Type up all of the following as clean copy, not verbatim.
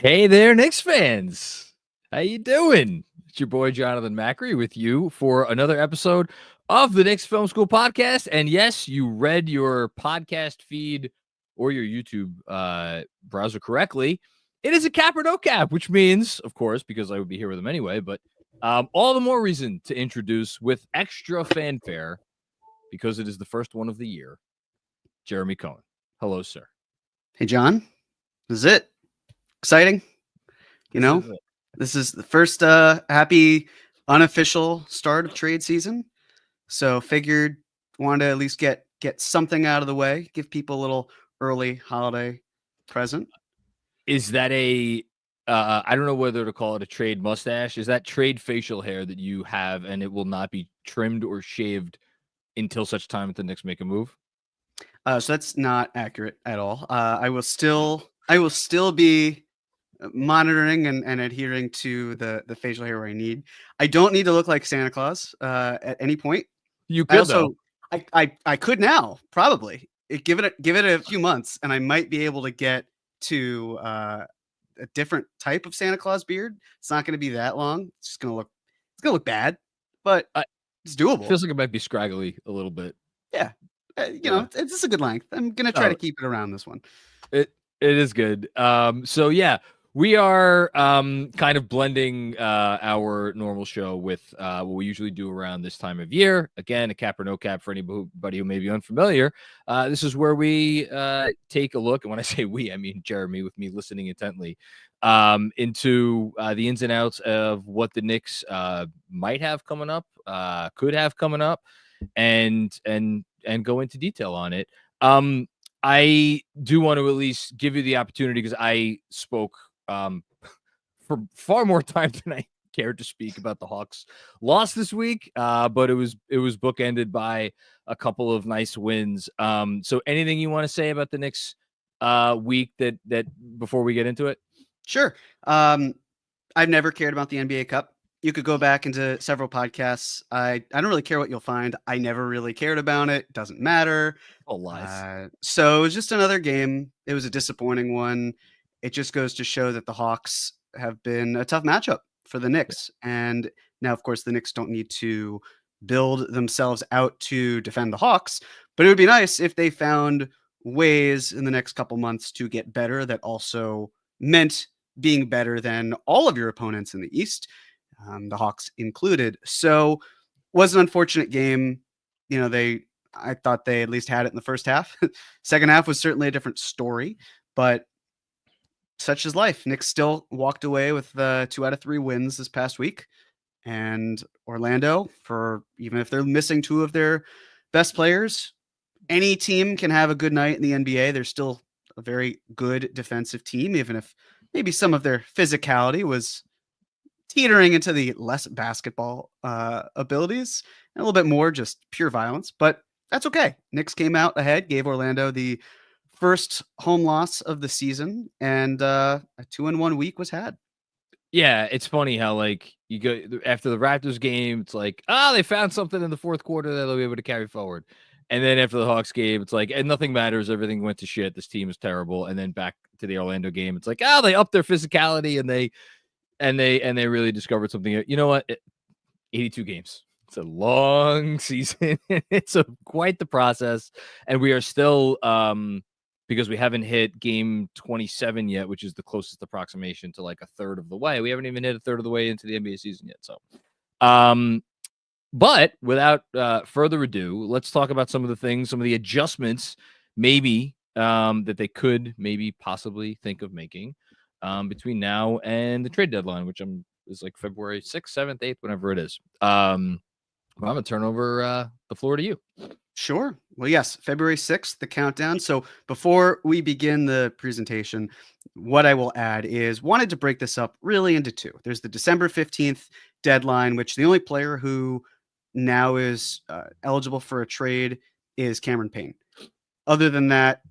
Hey there, Knicks fans. How you doing? It's your boy Jonathan Macri with you for another episode of the Knicks Film School podcast. And yes, you read your podcast feed or your YouTube browser correctly. It is a cap or no cap, which means, of course, because I would be here with him anyway, but all the more reason to introduce with extra fanfare, because it is the first one of the year, Jeremy Cohen. Hello, sir. Hey, John, this is it. Exciting. You This know, is it. this is the first happy unofficial start of trade season. So figured wanted to at least get something out of the way, give people a little early holiday present. Is that a I don't know whether to call it a trade mustache. Is that trade facial hair that you have and it will not be trimmed or shaved until such time that the Knicks make a move? So that's not accurate at all. I will still be monitoring and adhering to the facial hair where I need. I don't need to look like Santa Claus at any point. You I could also though. I could now probably give it a few months and I might be able to get to a different type of Santa Claus beard. It's not going to be that long. It's gonna look bad, but I it's doable. feels like it might be scraggly a little bit. Yeah, Yeah. it's just a good length. I'm gonna try Oh, to keep it around this one. it is good. So yeah, we are kind of blending our normal show with what we usually do around this time of year. Again, a cap or no cap for anybody who may be unfamiliar. This is where we take a look, and when I say we, I mean Jeremy with me listening intently, into the ins and outs of what the Knicks might have coming up, could have coming up, and go into detail on it. I do want to at least give you the opportunity because I spoke for far more time than I cared to speak about the Hawks loss this week. But it was bookended by a couple of nice wins. So anything you want to say about the Knicks week that before we get into it? Sure. I've never cared about the NBA Cup. You could go back into several podcasts. I don't really care what you'll find. I never really cared about it. Doesn't matter. All lies. So it was just another game. It was a disappointing one. It just goes to show that the Hawks have been a tough matchup for the Knicks. And now, of course, the Knicks don't need to build themselves out to defend the Hawks, but it would be nice if they found ways in the next couple months to get better that also meant being better than all of your opponents in the East, the Hawks included. So was an unfortunate game. I thought they at least had it in the first half. Second half was certainly a different story, but such is life. Knicks still walked away with 2 out of 3 wins this past week. And Orlando, for even if they're missing 2 of their best players, any team can have a good night in the NBA. They're still a very good defensive team, even if maybe some of their physicality was teetering into the less basketball abilities and a little bit more just pure violence. But that's okay. Knicks came out ahead, gave Orlando the first home loss of the season, and a 2-1 week was had. Yeah, it's funny how like you go after the Raptors game, it's like, they found something in the fourth quarter that they'll be able to carry forward. And then after the Hawks game, it's like, and nothing matters. Everything went to shit. This team is terrible. And then back to the Orlando game, it's like, they upped their physicality and they really discovered something. You know what? 82 games. It's a long season. It's quite the process, and we are still because we haven't hit game 27 yet, which is the closest approximation to like a third of the way. We haven't even hit a third of the way into the NBA season yet. So, but without further ado, let's talk about some of the things, some of the adjustments, maybe that they could maybe possibly think of making between now and the trade deadline, which is like February 6th, 7th, 8th, whenever it is. I'm going to turn over the floor to you. Sure. Well, yes, February 6th, the countdown. So before we begin the presentation, what I will add is wanted to break this up really into 2. There's the December 15th deadline, which the only player who now is eligible for a trade is Cameron Payne. Other than that,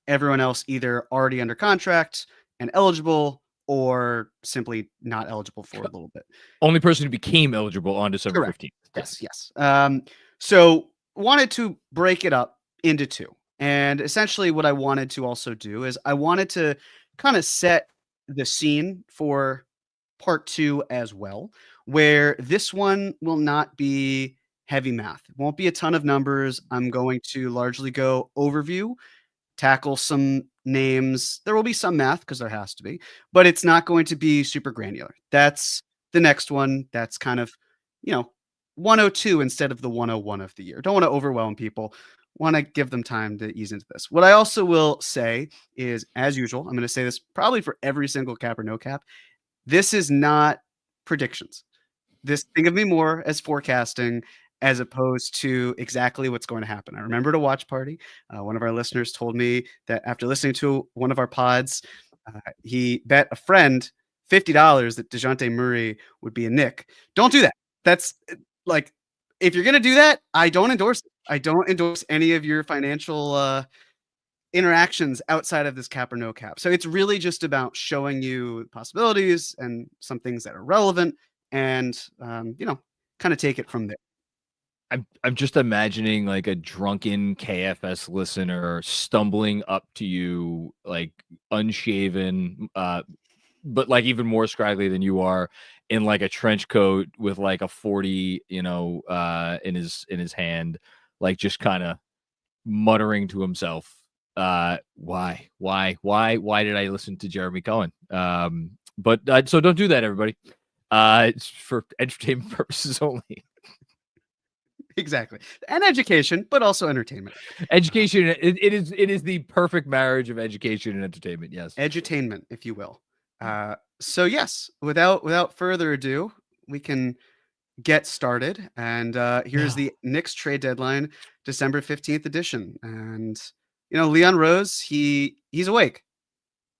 everyone else either already under contract and eligible or simply not eligible for a little bit. Only person who became eligible on December 15th. Yes. So wanted to break it up into 2. And essentially what I wanted to also do is I wanted to kind of set the scene for part 2 as well, where this one will not be heavy math. It won't be a ton of numbers. I'm going to largely go overview, tackle some names. There will be some math because there has to be, but it's not going to be super granular. That's the next one. That's kind of, you know, 102 instead of the 101 of the year. Don't want to overwhelm people. Want to give them time to ease into this. What I also will say is, as usual, I'm going to say this probably for every single cap or no cap. This is not predictions. This think of me more as forecasting as opposed to exactly what's going to happen. I remember at a watch party, one of our listeners told me that after listening to one of our pods, he bet a friend $50 that DeJounte Murray would be a Knick. Don't do that. That's like, if you're going to do that, I don't endorse it. I don't endorse any of your financial interactions outside of this cap or no cap. So it's really just about showing you possibilities and some things that are relevant and, kind of take it from there. I'm just imagining like a drunken KFS listener stumbling up to you, like unshaven, but like even more scraggly than you are, in like a trench coat with like a 40, in his hand, like just kind of muttering to himself, why did I listen to Jeremy Cohen? But so don't do that, everybody. It's for entertainment purposes only. Exactly. And education, but also entertainment. Education, it is the perfect marriage of education and entertainment. Yes. Edutainment, if you will. So yes, without further ado, we can get started. And here's the Knicks trade deadline, December 15th edition. And Leon Rose, he's awake.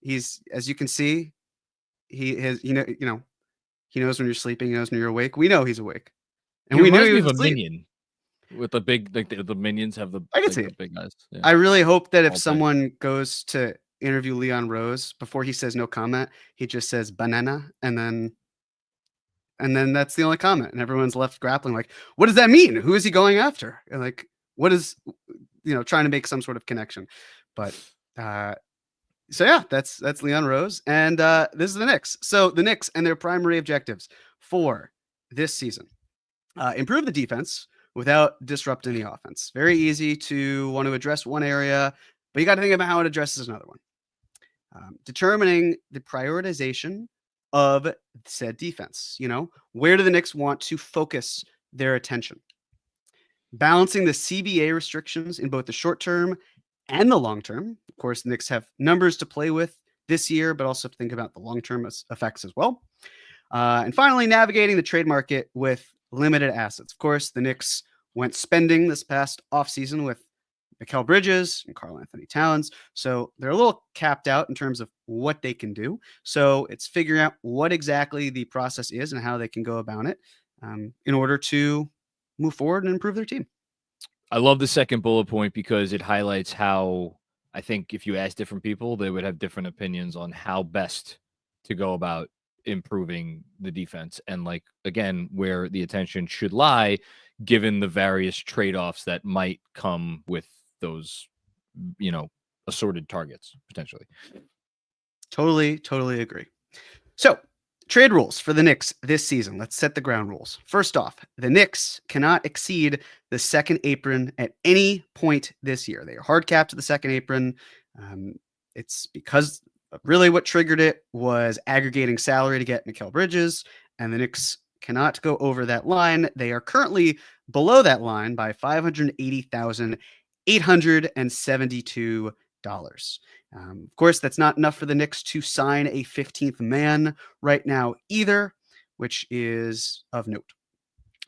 He's, as you can see, he has, he knows when you're sleeping, he knows when you're awake. We know he's awake. And we knew he was a asleep. minion with the big, like the minions have the, I can like, see the it. big guys. Yeah. I really hope that if All day. someone goes to interview Leon Rose, before he says no comment, he just says banana, and then that's the only comment, and everyone's left grappling like, what does that mean? Who is he going after? And like, what is, trying to make some sort of connection. But so yeah, that's Leon Rose, and this is the Knicks. So the Knicks and their primary objectives for this season: improve the defense without disrupting the offense. Very easy to want to address one area, but you got to think about how it addresses another one. Determining the prioritization of said defense. Where do the Knicks want to focus their attention? Balancing the CBA restrictions in both the short term and the long term. Of course, the Knicks have numbers to play with this year, but also think about the long-term effects as well. And finally, navigating the trade market with limited assets. Of course, the Knicks went spending this past offseason with Nickeil Bridges and Karl Anthony Towns. So they're a little capped out in terms of what they can do. So it's figuring out what exactly the process is and how they can go about it in order to move forward and improve their team. I love the second bullet point because it highlights how, I think if you ask different people, they would have different opinions on how best to go about improving the defense. And like, again, where the attention should lie, given the various trade-offs that might come with those, assorted targets potentially. Totally agree. So, trade rules for the Knicks this season. Let's set the ground rules. First off, the Knicks cannot exceed the second apron at any point this year. They are hard capped to the second apron. It's because really what triggered it was aggregating salary to get Nickeil Bridges, and the Knicks cannot go over that line. They are currently below that line by $580,872. Of course, that's not enough for the Knicks to sign a 15th man right now either, which is of note.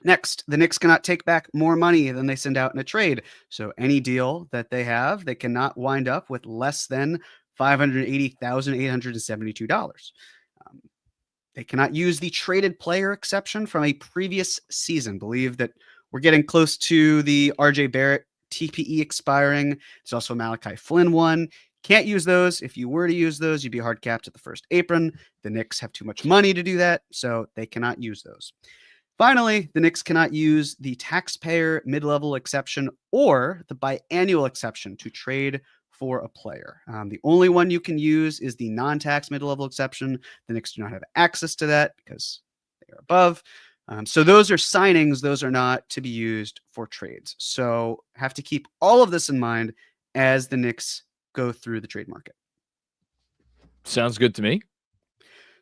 Next, the Knicks cannot take back more money than they send out in a trade. So any deal that they have, they cannot wind up with less than $580,872. They cannot use the traded player exception from a previous season. Believe that we're getting close to the RJ Barrett TPE expiring. There's also a Malachi Flynn one. Can't use those. If you were to use those, you'd be hard capped at the first apron. The Knicks have too much money to do that, so they cannot use those. Finally, the Knicks cannot use the taxpayer mid-level exception or the biannual exception to trade for a player. The only one you can use is the non-tax mid-level exception. The Knicks do not have access to that because they are above. So those are signings. Those are not to be used for trades. So have to keep all of this in mind as the Knicks go through the trade market. Sounds good to me.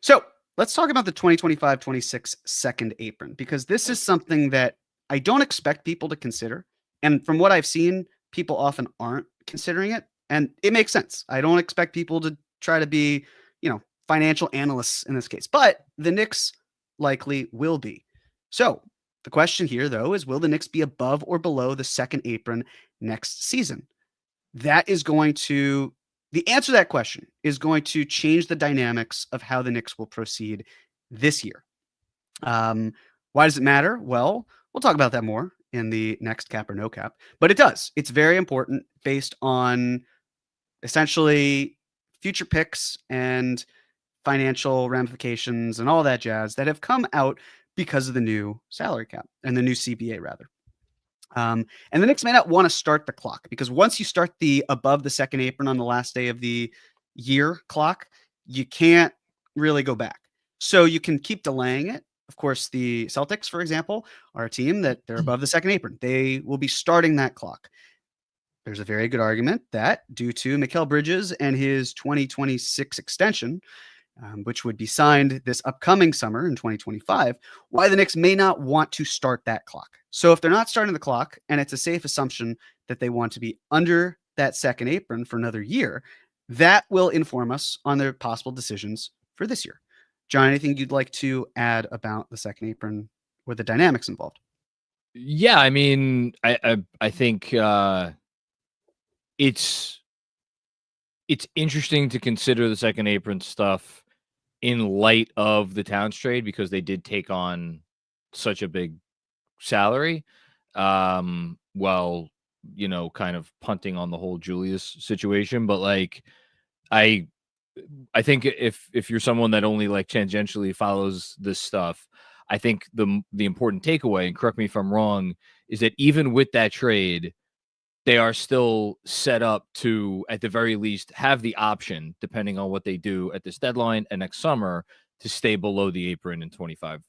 So let's talk about the 2025-26 second apron, because this is something that I don't expect people to consider. And from what I've seen, people often aren't considering it. And it makes sense. I don't expect people to try to be, financial analysts in this case, but the Knicks likely will be. So the question here, though, is will the Knicks be above or below the second apron next season? The answer to that question is going to change the dynamics of how the Knicks will proceed this year. Why does it matter? Well, we'll talk about that more in the next cap or no cap, but it does. It's very important based on essentially future picks and financial ramifications and all that jazz that have come out because of the new salary cap and the new CBA rather. And the Knicks may not want to start the clock, because once you start the above the second apron on the last day of the year clock, you can't really go back. So you can keep delaying it. Of course, the Celtics, for example, are a team that they're above the second apron. They will be starting that clock. There's a very good argument that due to Nickeil Bridges and his 2026 extension, which would be signed this upcoming summer in 2025, why the Knicks may not want to start that clock. So if they're not starting the clock, and it's a safe assumption that they want to be under that second apron for another year, that will inform us on their possible decisions for this year. John, anything you'd like to add about the second apron or the dynamics involved? Yeah, I mean, I think it's interesting to consider the second apron stuff in light of the Towns trade, because they did take on such a big salary, while, kind of punting on the whole Julius situation. But like, I think if you're someone that only like tangentially follows this stuff, I think the important takeaway, and correct me if I'm wrong, is that even with that trade, they are still set up to, at the very least, have the option, depending on what they do at this deadline and next summer, to stay below the apron in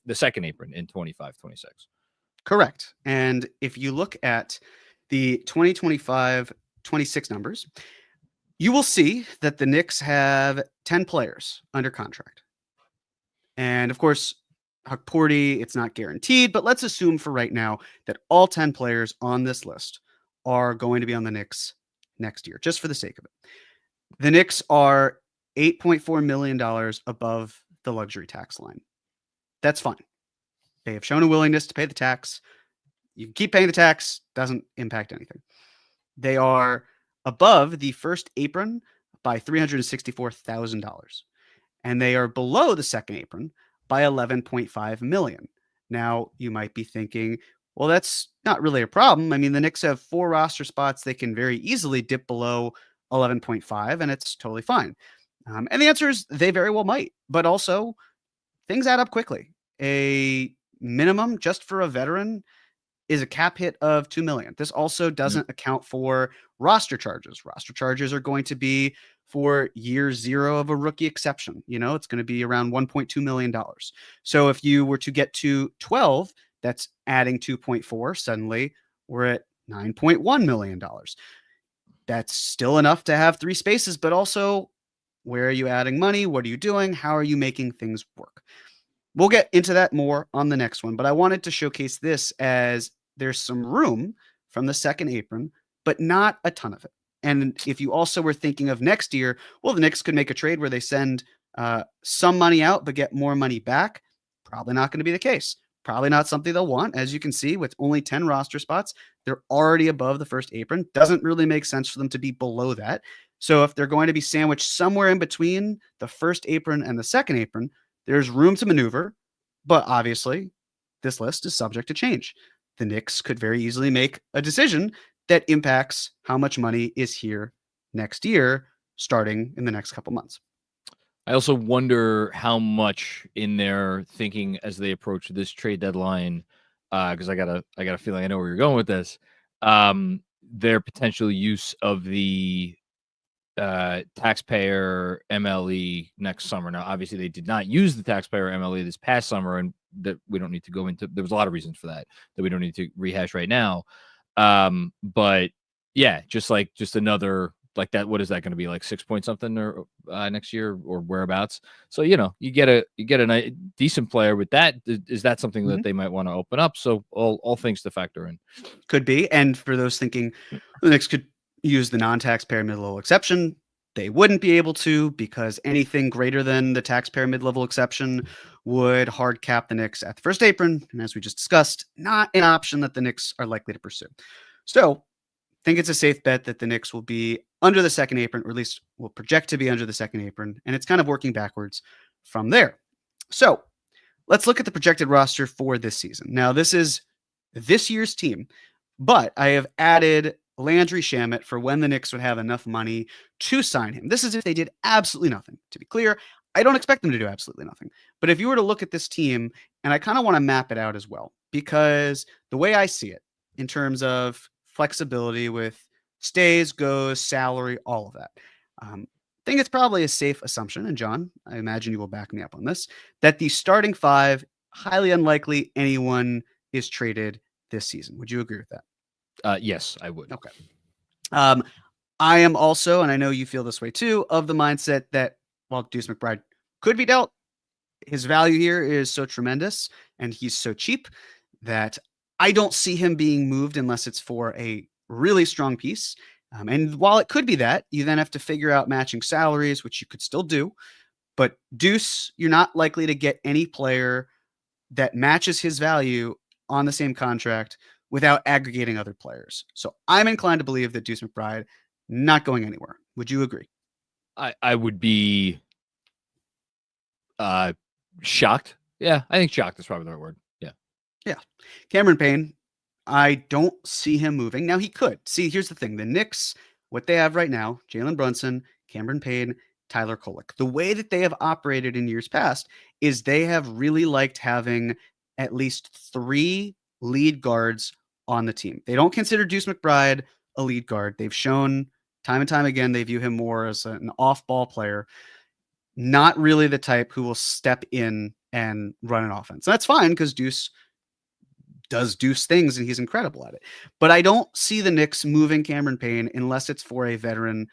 the second apron in 25-26. Correct. And if you look at the 2025-26 numbers, you will see that the Knicks have 10 players under contract. And of course, Hukporti, it's not guaranteed, but let's assume for right now that all 10 players on this list are going to be on the Knicks next year, just for the sake of it. The Knicks are $8.4 million above the luxury tax line. That's fine. They have shown a willingness to pay the tax. You can keep paying the tax, doesn't impact anything. They are above the first apron by $364,000. And they are below the second apron by $11.5 million. Now, you might be thinking, well, that's not really a problem. I mean, the Knicks have 4 roster spots. They can very easily dip below 11.5, and it's totally fine. And the answer is they very well might. But also, things add up quickly. A minimum just for a veteran is a cap hit of $2 million. This also doesn't account for roster charges. Roster charges are going to be for year 0 of a rookie exception. It's going to be around $1.2 million. So if you were to get to 12, that's adding 2.4. Suddenly we're at $9.1 million. That's still enough to have 3 spaces, but also, where are you adding money? What are you doing? How are you making things work? We'll get into that more on the next one, but I wanted to showcase this as there's some room from the second apron, but not a ton of it. And if you also were thinking of next year, well, the Knicks could make a trade where they send some money out but get more money back. Probably not going to be the case. Probably not something they'll want. As you can see, with only 10 roster spots, they're already above the first apron. Doesn't really make sense for them to be below that. So if they're going to be sandwiched somewhere in between the first apron and the second apron, there's room to maneuver. But obviously, this list is subject to change. The Knicks could very easily make a decision that impacts how much money is here next year, starting in the next couple months. I also wonder how much in their thinking as they approach this trade deadline, because I got a feeling I know where you're going with this. Their potential use of the taxpayer MLE next summer. Now, obviously, they did not use the taxpayer MLE this past summer, and that we don't need to go into. There was a lot of reasons for that we don't need to rehash right now. But yeah, just another like that. What is that going to be, like 6 point something or next year or whereabouts? So you get a decent player with that. Is that something that they might want to open up? So all things to factor in. Could be. And for those thinking the Knicks could use the non-taxpayer mid-level exception, they wouldn't be able to, because anything greater than the taxpayer mid-level exception would hard cap the Knicks at the first apron. And as we just discussed, not an option that the Knicks are likely to pursue. So I think it's a safe bet that the Knicks will be under the second apron, or at least will project to be under the second apron. And it's kind of working backwards from there. So let's look at the projected roster for this season. Now, this is this year's team, but I have added Landry Shamet for when the Knicks would have enough money to sign him. This is if they did absolutely nothing. To be clear, I don't expect them to do absolutely nothing. But if you were to look at this team, and I kind of want to map it out as well, because the way I see it in terms of flexibility with stays, goes, salary, all of that, I think it's probably a safe assumption, and John, I imagine you will back me up on this, that the starting five, highly unlikely anyone is traded this season. Would you agree with that? Yes, I would. Okay. I am also, and I know you feel this way too, of the mindset that while Deuce McBride could be dealt, his value here is so tremendous and he's so cheap that I don't see him being moved unless it's for a really strong piece. And while it could be that, you then have to figure out matching salaries, which you could still do. But Deuce, you're not likely to get any player that matches his value on the same contract without aggregating other players. So I'm inclined to believe that Deuce McBride not going anywhere. Would you agree? I would be shocked. Yeah, I think shocked is probably the right word. Yeah. Yeah. Cameron Payne, I don't see him moving. Now he could. See, here's the thing. The Knicks, what they have right now, Jalen Brunson, Cameron Payne, Tyler Kolek. The way that they have operated in years past is they have really liked having at least 3 lead guards on the team. They don't consider Deuce McBride a lead guard. They've shown time and time again they view him more as an off-ball player, not really the type who will step in and run an offense. And that's fine because Deuce does Deuce things and he's incredible at it. But I don't see the Knicks moving Cameron Payne unless it's for a veteran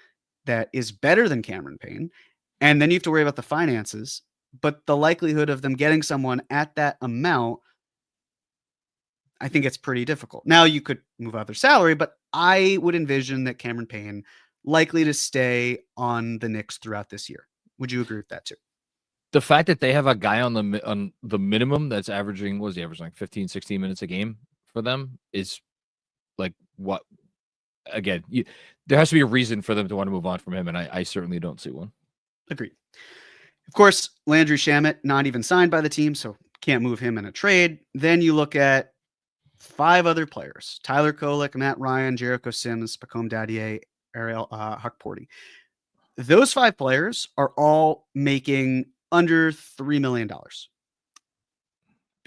that is better than Cameron Payne. And then you have to worry about the finances. But the likelihood of them getting someone at that amount, I think it's pretty difficult. Now you could move out their salary, but I would envision that Cameron Payne likely to stay on the Knicks throughout this year. Would you agree with that too? The fact that they have a guy on the minimum that's averaging, what was he averaging, like 15, 16 minutes a game for them is like what? Again, there has to be a reason for them to want to move on from him, and I certainly don't see one. Agreed. Of course, Landry Shamet, not even signed by the team, so can't move him in a trade. Then you look at 5 other players: Tyler Kolek, Matt Ryan, Jericho Sims, Pacome Dadier, Ariel Huckporty. Those 5 players are all making under $3 million.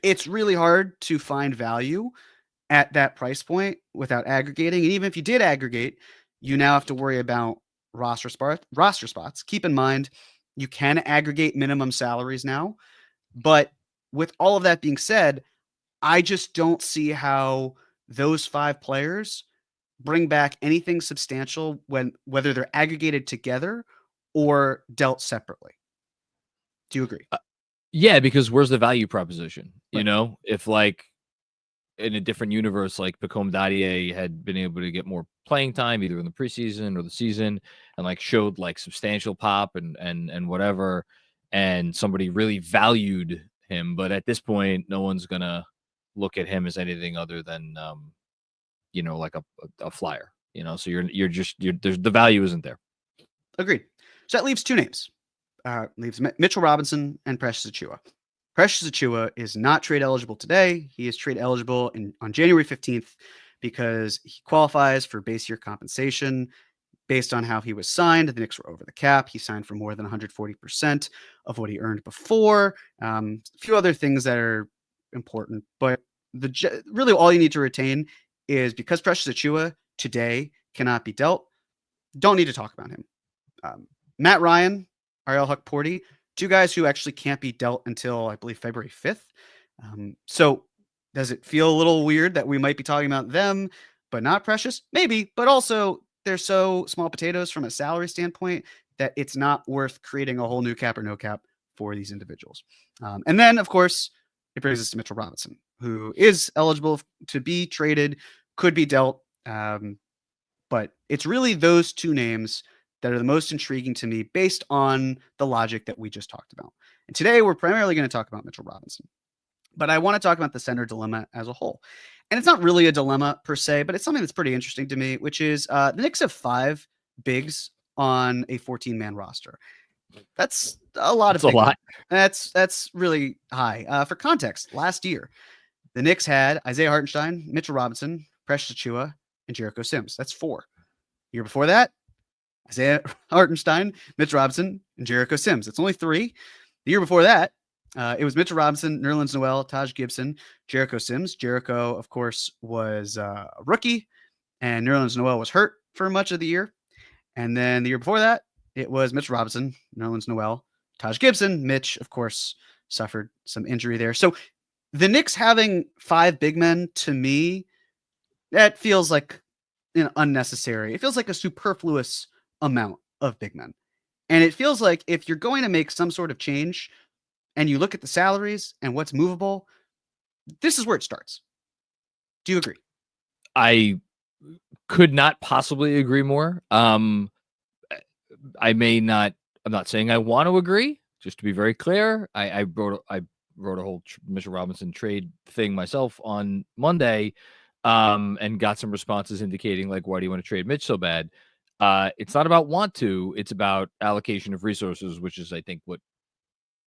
It's really hard to find value at that price point without aggregating. And even if you did aggregate, you now have to worry about roster spots. Keep in mind, you can aggregate minimum salaries now. But with all of that being said, I just don't see how those 5 players bring back anything substantial whether they're aggregated together or dealt separately. Do you agree? Yeah, because where's the value proposition? Right. You know, if like in a different universe, like Pacome Dadier had been able to get more playing time either in the preseason or the season and like showed like substantial pop and whatever, and somebody really valued him. But at this point, no one's gonna look at him as anything other than like a flyer. So you're there's the value isn't there. Agreed. So that leaves 2 names. Leaves Mitchell Robinson and Precious Achiuwa. Precious Achiuwa is not trade eligible today. He is trade eligible on January 15th because he qualifies for base year compensation based on how he was signed. The Knicks were over the cap. He signed for more than 140% of what he earned before. A few other things that are important, but really all you need to retain is because Precious Achiuwa today cannot be dealt, don't need to talk about him. Matt Ryan, Ariel Huck-Porty, two guys who actually can't be dealt until, I believe, February 5th. So does it feel a little weird that we might be talking about them, but not Precious? Maybe, but also they're so small potatoes from a salary standpoint that it's not worth creating a whole new cap or no cap for these individuals. And then, of course, it brings us to Mitchell Robinson, who is eligible to be traded, could be dealt. But it's really those two names that are the most intriguing to me based on the logic that we just talked about. And today we're primarily going to talk about Mitchell Robinson. But I want to talk about the center dilemma as a whole. And it's not really a dilemma per se, but it's something that's pretty interesting to me, which is the Knicks have 5 bigs on a 14-man roster. That's a lot of That's a lot. That's really high. For context, last year, the Knicks had Isaiah Hartenstein, Mitchell Robinson, Precious Achiuwa, and Jericho Sims. That's 4. The year before that, Isaiah Hartenstein, Mitch Robinson, and Jericho Sims. That's only 3. The year before that, it was Mitchell Robinson, Nerlens Noel, Taj Gibson, Jericho Sims. Jericho, of course, was a rookie, and Nerlens Noel was hurt for much of the year. And then the year before that, it was Mitch Robinson, Nerlens Noel, Taj Gibson. Mitch, of course, suffered some injury there. So the Knicks having 5 big men, to me, that feels like unnecessary. It feels like a superfluous amount of big men. And it feels like if you're going to make some sort of change and you look at the salaries and what's movable, this is where it starts. Do you agree? I could not possibly agree more. I'm not saying I want to agree, just to be very clear. I wrote a whole Mitchell Robinson trade thing myself on Monday, and got some responses indicating like, why do you want to trade Mitch so bad? It's not about want to, it's about allocation of resources, which is, I think, what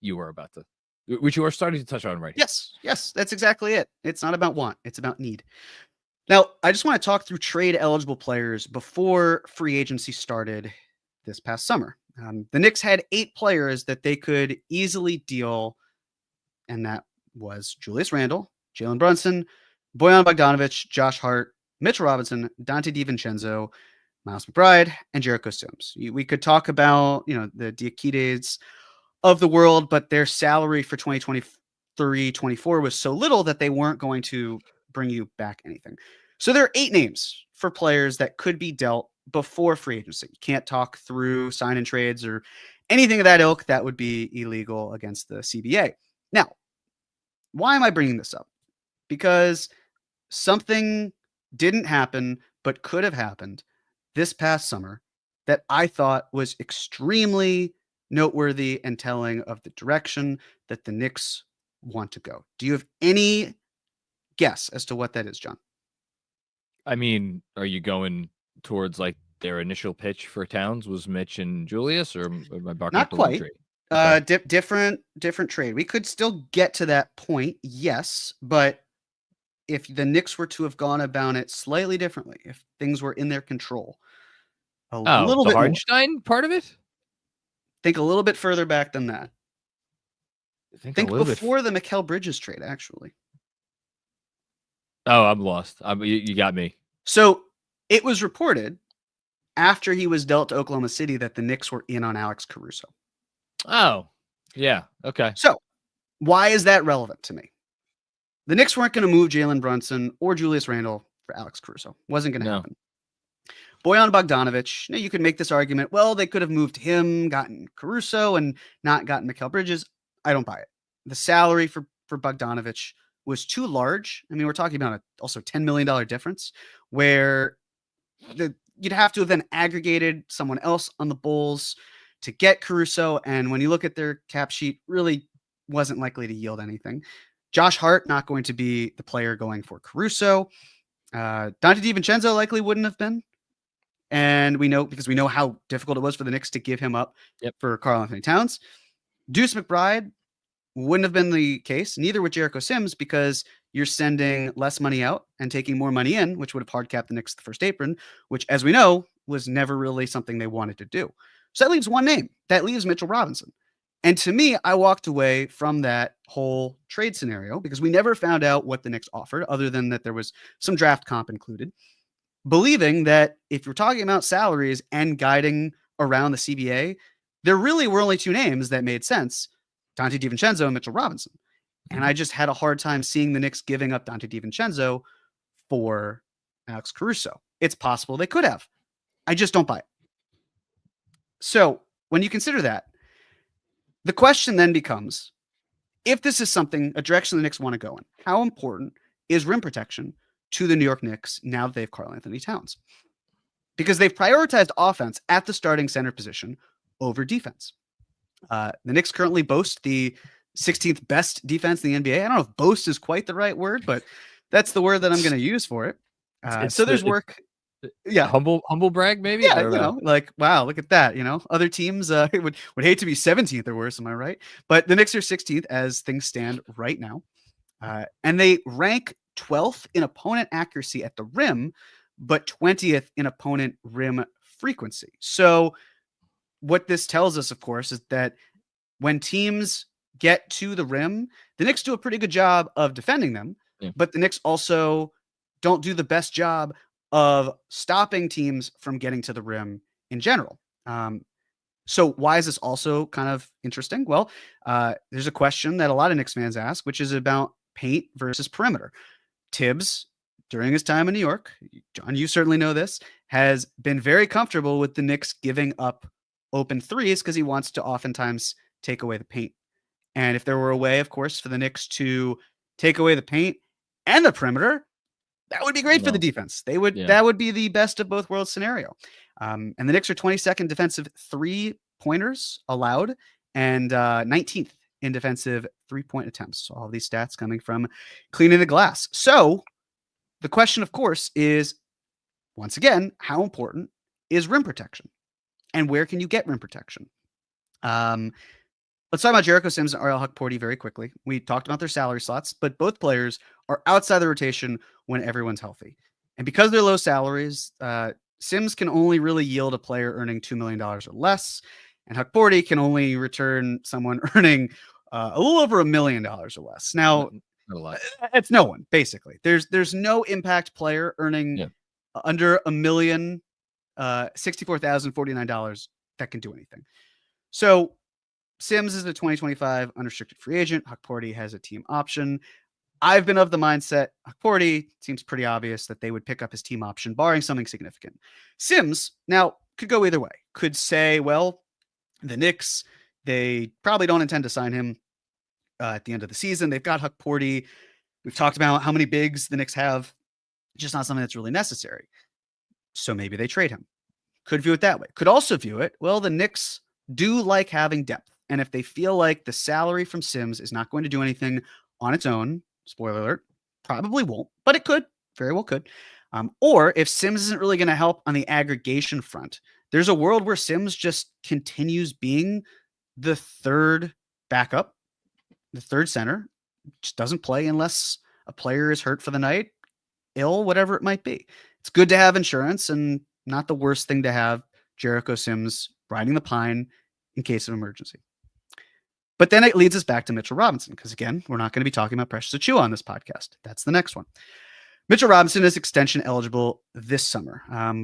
you are starting to touch on right here. Yes, that's exactly it. It's not about want, it's about need. Now, I just want to talk through trade eligible players before free agency started this past summer. The Knicks had 8 players that they could easily deal, and that was Julius Randle, Jalen Brunson, Bojan Bogdanovic, Josh Hart, Mitchell Robinson, Dante DiVincenzo, Miles McBride, and Jericho Sims. We could talk about, the Diakides of the world, but their salary for 2023-24 was so little that they weren't going to bring you back anything. So there are 8 names for players that could be dealt before free agency. You can't talk through sign-in trades or anything of that ilk. That would be illegal against the CBA. Now, why am I bringing this up? Because something didn't happen, but could have happened this past summer that I thought was extremely noteworthy and telling of the direction that the Knicks want to go. Do you have any guess as to what that is, John? I mean, are you going towards like their initial pitch for Towns was Mitch and Julius, or am I barking Not up the wrong quite. tree? Okay. Different trade. We could still get to that point, yes, but if the Knicks were to have gone about it slightly differently, if things were in their control, a little the bit more. Hartenstein part of it? Think a little bit further back than that. Think before the Nickeil Bridges trade, actually. Oh, I'm lost. You got me. So it was reported after he was dealt to Oklahoma City that the Knicks were in on Alex Caruso. Oh, yeah. Okay. So why is that relevant to me? The Knicks weren't going to move Jalen Brunson or Julius Randle for Alex Caruso. Wasn't going to happen. Bojan Bogdanovic, you could make this argument, well, they could have moved him, gotten Caruso, and not gotten Nickeil Bridges. I don't buy it. The salary for Bogdanovic was too large. I mean, we're talking about also $10 million difference, where you'd have to have then aggregated someone else on the Bulls to get Caruso, and when you look at their cap sheet, really wasn't likely to yield anything. Josh Hart, not going to be the player going for Caruso. Dante DiVincenzo likely wouldn't have been. And we know how difficult it was for the Knicks to give him up for Karl-Anthony Towns. Deuce McBride wouldn't have been the case. Neither would Jericho Sims, because you're sending less money out and taking more money in, which would have hard capped the Knicks the first apron, which, as we know, was never really something they wanted to do. So that leaves one name. That leaves Mitchell Robinson. And to me, I walked away from that whole trade scenario because we never found out what the Knicks offered, other than that there was some draft comp included, believing that if you're talking about salaries and guiding around the CBA, there really were only two names that made sense: Dante DiVincenzo and Mitchell Robinson. And I just had a hard time seeing the Knicks giving up Dante DiVincenzo for Alex Caruso. It's possible they could have. I just don't buy it. So when you consider that, the question then becomes, if this is a direction the Knicks want to go in, how important is rim protection to the New York Knicks now that they have Karl-Anthony Towns? Because they've prioritized offense at the starting center position over defense. The Knicks currently boast the 16th best defense in the NBA. I don't know if boast is quite the right word, but that's the word that I'm going to use for it. So there's work. Yeah. Humble brag, maybe? Yeah, like, wow, look at that. Other teams would hate to be 17th or worse. Am I right? But the Knicks are 16th as things stand right now. And they rank 12th in opponent accuracy at the rim, but 20th in opponent rim frequency. So what this tells us, of course, is that when teams get to the rim, the Knicks do a pretty good job of defending them, but the Knicks also don't do the best job of stopping teams from getting to the rim in general. So why is this also kind of interesting? Well, there's a question that a lot of Knicks fans ask, which is about paint versus perimeter. Tibbs, during his time in New York, John, you certainly know this, has been very comfortable with the Knicks giving up open threes because he wants to oftentimes take away the paint. And if there were a way, of course, for the Knicks to take away the paint and the perimeter, that would be great for the defense. That would be the best of both worlds scenario. And the Knicks are 22nd defensive 3-pointers allowed and 19th in defensive 3-point attempts. So all of these stats coming from cleaning the glass. So the question, of course, is, once again, how important is rim protection? And where can you get rim protection? Let's talk about Jericho Sims and Ariel Hukporti very quickly. We talked about their salary slots, but both players are outside the rotation when everyone's healthy. And because they're low salaries, Sims can only really yield a player earning $2 million or less, and Hukporti can only return someone earning a little over $1 million or less. Now, it's no one, basically. There's no impact player earning under $1 million, $64,049 that can do anything. So Sims is a 2025 unrestricted free agent. Hukporti has a team option. I've been of the mindset, Hukporti, seems pretty obvious that they would pick up his team option, barring something significant. Sims, now, could go either way. Could say, well, the Knicks, they probably don't intend to sign him at the end of the season. They've got Hukporti. We've talked about how many bigs the Knicks have. Just not something that's really necessary. So maybe they trade him. Could view it that way. Could also view it, well, the Knicks do like having depth. And if they feel like the salary from Sims is not going to do anything on its own, spoiler alert, probably won't, but it could, very well could. Or if Sims isn't really going to help on the aggregation front, there's a world where Sims just continues being the third backup, the third center, just doesn't play unless a player is hurt for the night, ill, whatever it might be. It's good to have insurance and not the worst thing to have Jericho Sims riding the pine in case of emergency. But then it leads us back to Mitchell Robinson, because again, we're not going to be talking about Precious Achiuwa on this podcast. That's the next one. Mitchell Robinson is extension eligible this summer,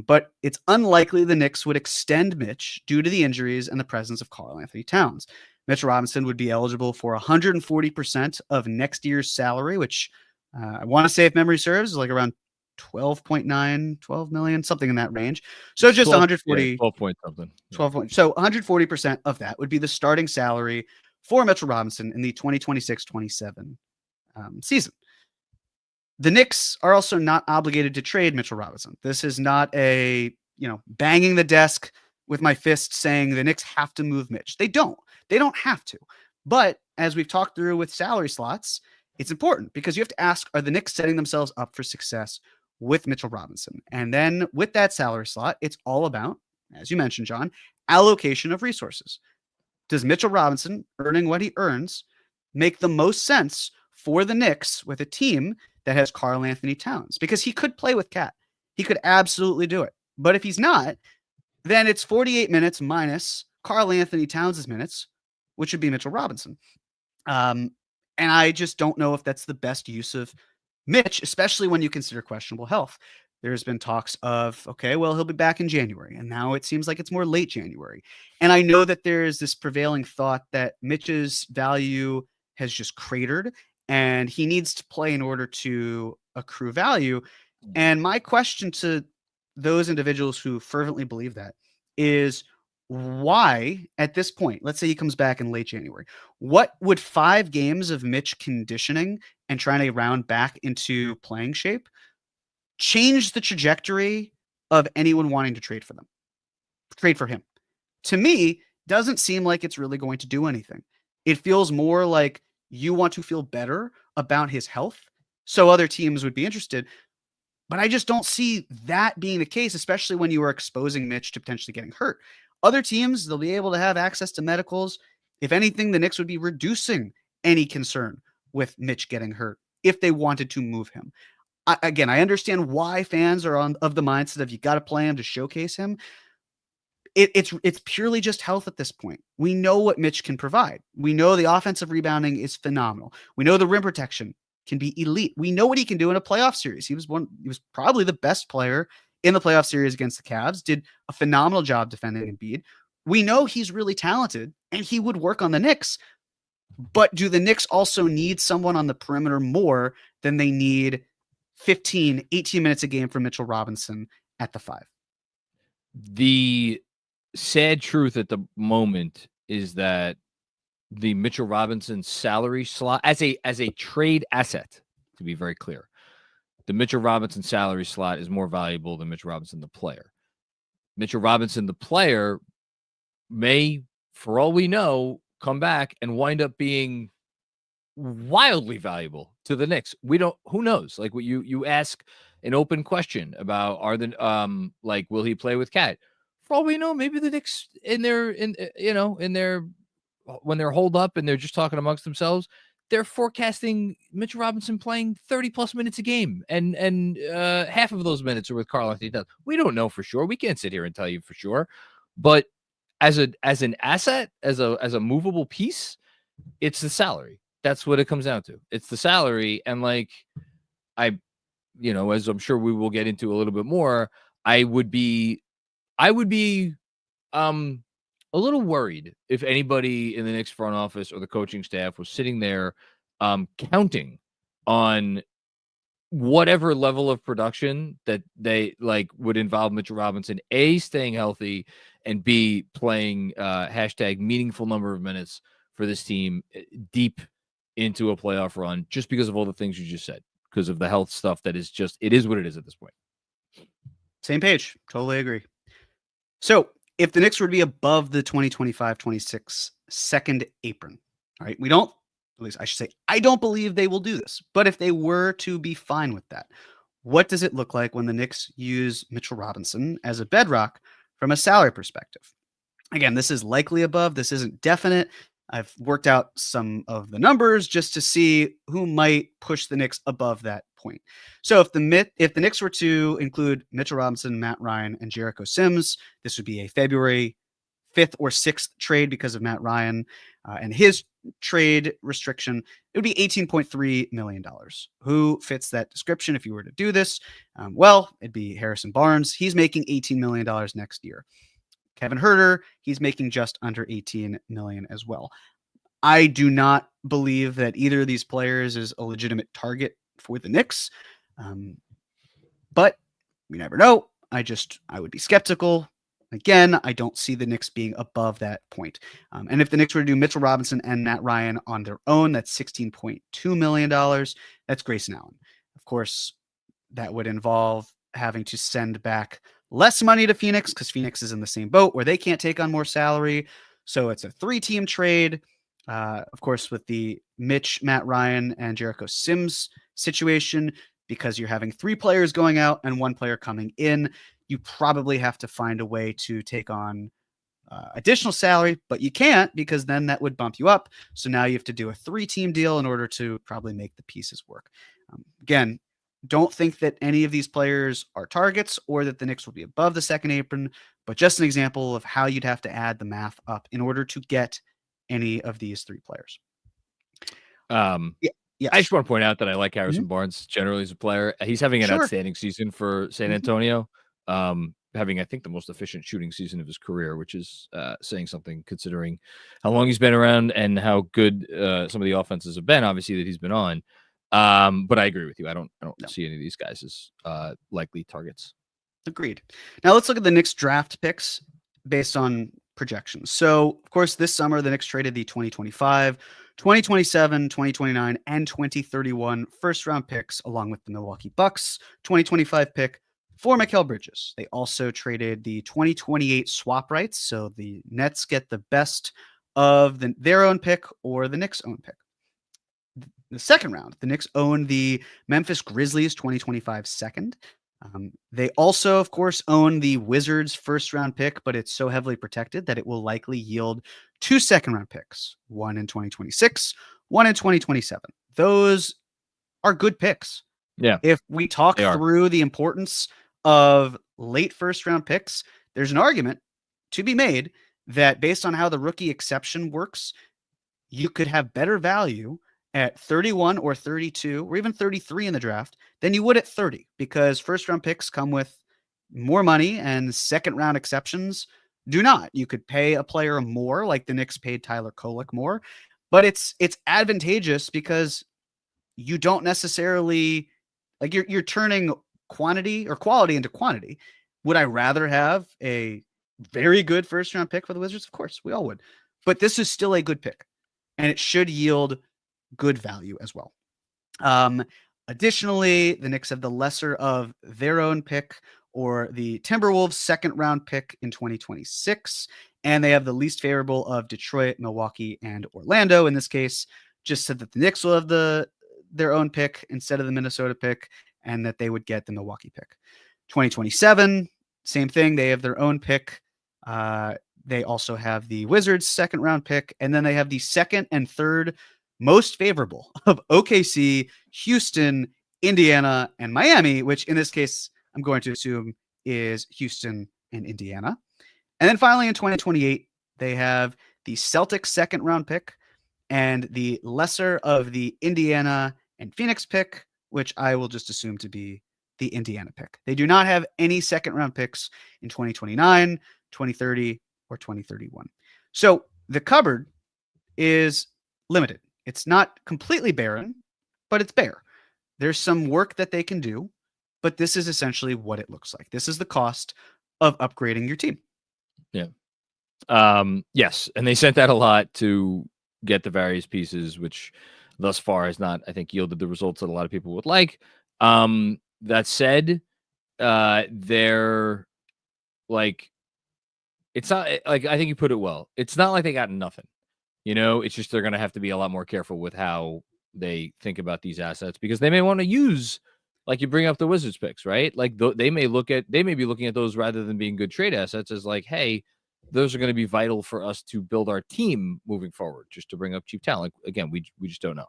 but it's unlikely the Knicks would extend Mitch due to the injuries and the presence of Karl-Anthony Towns. Mitchell Robinson would be eligible for 140% of next year's salary, which I want to say, if memory serves, is like around 12 million, something in that range. So just 140, 12 point something. 12 point. So 140% of that would be the starting salary for Mitchell Robinson in the 2026-27 season. The Knicks are also not obligated to trade Mitchell Robinson. This is not a, banging the desk with my fist saying the Knicks have to move Mitch. They don't have to. But as we've talked through with salary slots, it's important because you have to ask, are the Knicks setting themselves up for success with Mitchell Robinson? And then with that salary slot, it's all about, as you mentioned, John, allocation of resources. Does Mitchell Robinson, earning what he earns, make the most sense for the Knicks with a team that has Karl-Anthony Towns? Because he could play with Cat. He could absolutely do it. But if he's not, then it's 48 minutes minus Karl-Anthony Towns' minutes, which would be Mitchell Robinson. And I just don't know if that's the best use of Mitch, especially when you consider questionable health. there's been talks of, okay, well, he'll be back in January. And now it seems like it's more late January. And I know that there is this prevailing thought that Mitch's value has just cratered and he needs to play in order to accrue value. And my question to those individuals who fervently believe that is, why at this point, let's say he comes back in late January, what would 5 games of Mitch conditioning and trying to round back into playing shape change the trajectory of anyone wanting to trade for him? To me, doesn't seem like it's really going to do anything. It feels more like you want to feel better about his health, so other teams would be interested. But I just don't see that being the case, especially when you are exposing Mitch to potentially getting hurt. Other teams, they'll be able to have access to medicals. If anything, the Knicks would be reducing any concern with Mitch getting hurt if they wanted to move him. Again, I understand why fans are of the mindset of you got to play him to showcase him. It's purely just health at this point. We know what Mitch can provide. We know the offensive rebounding is phenomenal. We know the rim protection can be elite. We know what he can do in a playoff series. He was probably the best player in the playoff series against the Cavs, did a phenomenal job defending Embiid. We know he's really talented and he would work on the Knicks. But do the Knicks also need someone on the perimeter more than they need 15, 18 minutes a game from Mitchell Robinson at the 5? The sad truth at the moment is that the Mitchell Robinson salary slot as a trade asset, to be very clear, the Mitchell Robinson salary slot is more valuable than Mitchell Robinson, the player. Mitchell Robinson, the player, may, for all we know, come back and wind up being wildly valuable to the Knicks. We don't, who knows? Like, what you ask an open question about, will he play with Cat? For all we know, maybe the Knicks when they're holed up and they're just talking amongst themselves, they're forecasting Mitchell Robinson playing 30 plus minutes a game, and half of those minutes are with Karl-Anthony Towns. We don't know for sure. We can't sit here and tell you for sure, but as an asset, as a movable piece, it's the salary. That's what it comes down to. It's the salary, and as I'm sure we will get into a little bit more, I would be a little worried if anybody in the Knicks front office or the coaching staff was sitting there counting on whatever level of production that they would involve Mitchell Robinson, A, staying healthy, and B, playing hashtag meaningful number of minutes for this team deep into a playoff run, just because of all the things you just said, because of the health stuff that is just, it is what it is at this point. Same page. Totally agree. So if the Knicks were to be above the 2025-26 second apron, all right, I don't believe they will do this, but if they were to be fine with that, what does it look like when the Knicks use Mitchell Robinson as a bedrock from a salary perspective? Again, this is likely above. This isn't definite. I've worked out some of the numbers just to see who might push the Knicks above that point. So if the Knicks were to include Mitchell Robinson, Matt Ryan, and Jericho Sims, this would be a February 5th or 6th trade because of Matt Ryan and his trade restriction. It would be $18.3 million. Who fits that description if you were to do this? It'd be Harrison Barnes. He's making $18 million next year. Kevin Huerter, he's making just under $18 million as well. I do not believe that either of these players is a legitimate target for the Knicks, but we never know. I would be skeptical. Again, I don't see the Knicks being above that point. And if the Knicks were to do Mitchell Robinson and Matt Ryan on their own, that's $16.2 million. That's Grayson Allen. Of course, that would involve having to send back less money to Phoenix because Phoenix is in the same boat where they can't take on more salary. So it's a 3-team trade. Of course, with the Mitch, Matt Ryan, and Jericho Sims situation, because you're having 3 players going out and 1 player coming in, you probably have to find a way to take on additional salary, but you can't because then that would bump you up. So now you have to do a 3-team deal in order to probably make the pieces work. Again, don't think that any of these players are targets or that the Knicks will be above the second apron, but just an example of how you'd have to add the math up in order to get any of these 3 players. Yeah. Yes. I just want to point out that I like Harrison Barnes generally as a player. He's having an outstanding season for San Antonio. Having, I think, the most efficient shooting season of his career, which is saying something considering how long he's been around and how good some of the offenses have been, obviously, that he's been on. But I agree with you. I don't see any of these guys as likely targets. Agreed. Now let's look at the Knicks draft picks based on projections. So, of course, this summer, the Knicks traded the 2025, 2027, 2029, and 2031 first-round picks, along with the Milwaukee Bucks 2025 pick for Nickeil Bridges. They also traded the 2028 swap rights, so the Nets get the best of their own pick or the Knicks' own pick. The second round, the Knicks own the Memphis Grizzlies 2025 second. They also, of course, own the Wizards first-round pick, but it's so heavily protected that it will likely yield 2 second-round picks, one in 2026, one in 2027. Those are good picks. Yeah. If we talk through the importance of late first-round picks, there's an argument to be made that based on how the rookie exception works, you could have better value at 31 or 32 or even 33 in the draft than you would at 30, because first round picks come with more money and second round exceptions do not. You could pay a player more, like the Knicks paid Tyler Kolek more, but it's advantageous because you don't necessarily, like, you're turning quantity or quality into quantity. Would I rather have a very good first round pick for the Wizards? Of course, we all would. But this is still a good pick, and it should yield good value as well. Additionally, the Knicks have the lesser of their own pick or the Timberwolves second round pick in 2026, and they have the least favorable of Detroit, Milwaukee, and Orlando. In this case, just said that the Knicks will have their own pick instead of the Minnesota pick, and that they would get the Milwaukee pick. 2027, same thing. They have their own pick. They also have the Wizards second round pick, and then they have the second and third most favorable of OKC, Houston, Indiana, and Miami, which in this case, I'm going to assume is Houston and Indiana. And then finally in 2028, they have the Celtics second round pick and the lesser of the Indiana and Phoenix pick, which I will just assume to be the Indiana pick. They do not have any second round picks in 2029, 2030, or 2031. So the cupboard is limited. It's not completely barren, but it's bare. There's some work that they can do, but this is essentially what it looks like. This is the cost of upgrading your team. Yeah. Yes. And they sent that a lot to get the various pieces, which thus far has not, I think, yielded the results that a lot of people would like. That said, they're like, it's not like, I think you put it well. It's not like they got nothing. It's just they're going to have to be a lot more careful with how they think about these assets, because they may want to use, like you bring up the Wizards picks, right? Like they may be looking at those rather than being good trade assets as like, hey, those are going to be vital for us to build our team moving forward, just to bring up cheap talent. Again, we just don't know.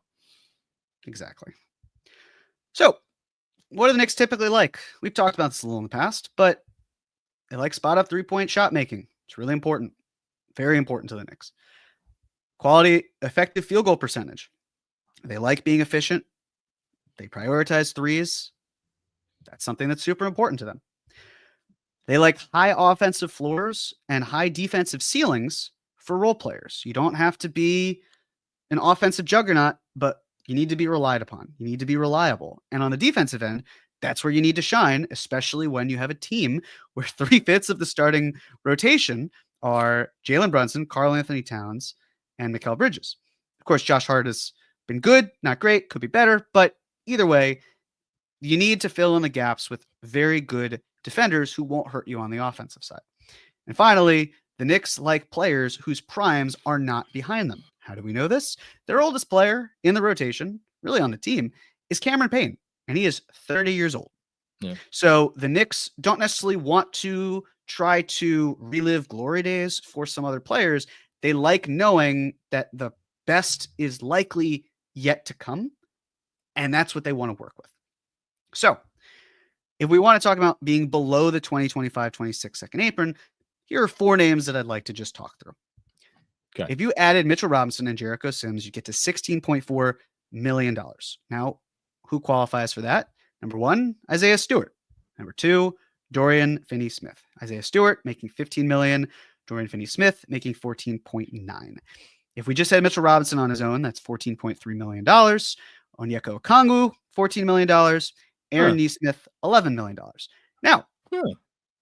Exactly. So what do the Knicks typically like? We've talked about this a little in the past, but they like spot up 3-point shot making. It's really important. Very important to the Knicks. Quality, effective field goal percentage. They like being efficient. They prioritize threes. That's something that's super important to them. They like high offensive floors and high defensive ceilings for role players. You don't have to be an offensive juggernaut, but you need to be relied upon. You need to be reliable. And on the defensive end, that's where you need to shine, especially when you have a team where 3/5 of the starting rotation are Jalen Brunson, Karl Anthony Towns, and Nickeil Bridges. Of course, Josh Hart has been good, not great, could be better, but either way, you need to fill in the gaps with very good defenders who won't hurt you on the offensive side. And finally, the Knicks like players whose primes are not behind them. How do we know this? Their oldest player in the rotation, really on the team, is Cameron Payne, and he is 30 years old. Yeah. So the Knicks don't necessarily want to try to relive glory days for some other players. They like knowing that the best is likely yet to come, and that's what they want to work with. So if we want to talk about being below the 2025-26 second apron, here are 4 names that I'd like to just talk through. Okay. If you added Mitchell Robinson and Jericho Sims, you get to 16.4 million. Now, who qualifies for that? Number 1, Isaiah Stewart. Number 2, Dorian Finney-Smith. Isaiah Stewart making $15 million. Dorian Finney-Smith making $14.9. If we just had Mitchell Robinson on his own, that's $14.3 million. Onyeka Okongwu, $14 million. Aaron Nesmith, $11 million. Now,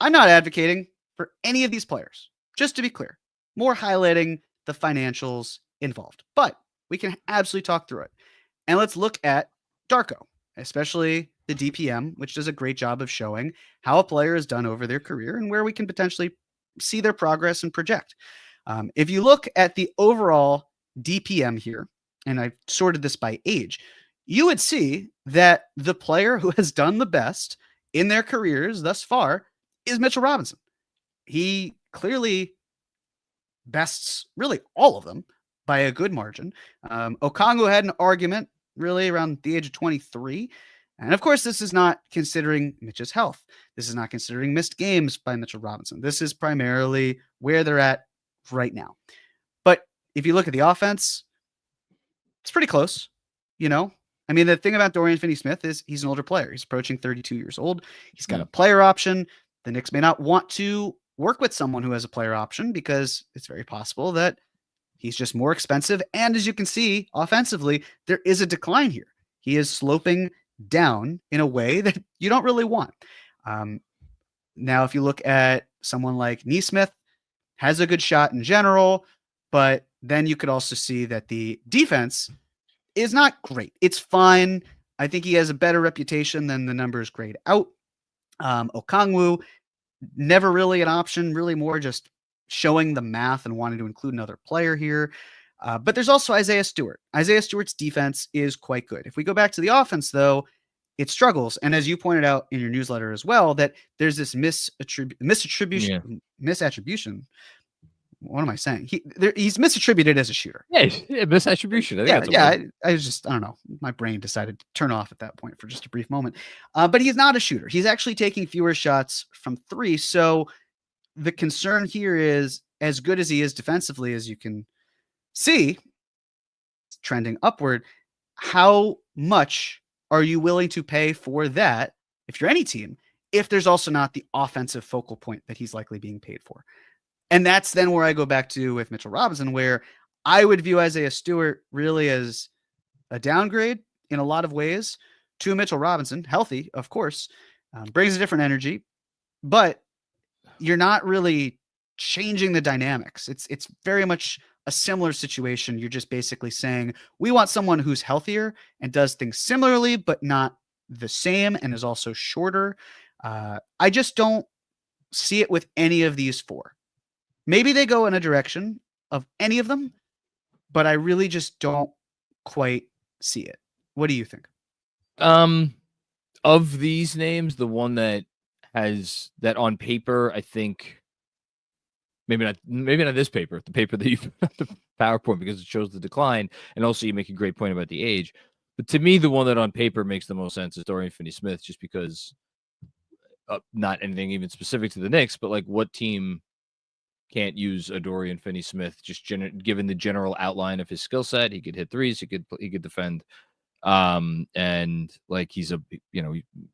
I'm not advocating for any of these players, just to be clear. More highlighting the financials involved. But we can absolutely talk through it. And let's look at Darko, especially the DPM, which does a great job of showing how a player has done over their career and where we can potentially see their progress and project. If you look at the overall DPM here, and I've sorted this by age, you would see that the player who has done the best in their careers thus far is Mitchell Robinson. He clearly bests really all of them by a good margin. Okongwu had an argument really around the age of 23. And of course, this is not considering Mitch's health. This is not considering missed games by Mitchell Robinson. This is primarily where they're at right now. But if you look at the offense, it's pretty close. I mean, the thing about Dorian Finney-Smith is he's an older player. He's approaching 32 years old. He's got a player option. The Knicks may not want to work with someone who has a player option because it's very possible that he's just more expensive. And as you can see, offensively, there is a decline here. He is sloping down in a way that you don't really want. Now, if you look at someone like Nesmith, has a good shot in general, but then you could also see that the defense is not great. It's fine. I think he has a better reputation than the numbers grade out. Okongwu, never really an option, really more just showing the math and wanting to include another player here. But there's also Isaiah Stewart. Isaiah Stewart's defense is quite good. If we go back to the offense, though, it struggles. And as you pointed out in your newsletter as well, that there's this misattribution. What am I saying? He's misattributed as a shooter. Yeah, misattribution. I don't know. My brain decided to turn off at that point for just a brief moment. But he's not a shooter. He's actually taking fewer shots from 3. So the concern here is, as good as he is defensively, as you can see, trending upward, how much are you willing to pay for that if you're any team, if there's also not the offensive focal point that he's likely being paid for? And that's then where I go back to with Mitchell Robinson, where I would view Isaiah Stewart really as a downgrade in a lot of ways to Mitchell Robinson. Healthy, of course, brings a different energy, but you're not really changing the dynamics. It's very much a similar situation. You're just basically saying, we want someone who's healthier and does things similarly, but not the same, and is also shorter. I just don't see it with any of these 4. Maybe they go in a direction of any of them, but I really just don't quite see it. What do you think? Of these names, the one that has that on paper, I think maybe not this paper, the paper that you the PowerPoint, because it shows the decline, and also you make a great point about the age. But to me, the one that on paper makes the most sense is Dorian Finney-Smith, just because not anything even specific to the Knicks, but like what team can't use a Dorian Finney-Smith, just given the general outline of his skill set. He could hit threes, he could defend, and like he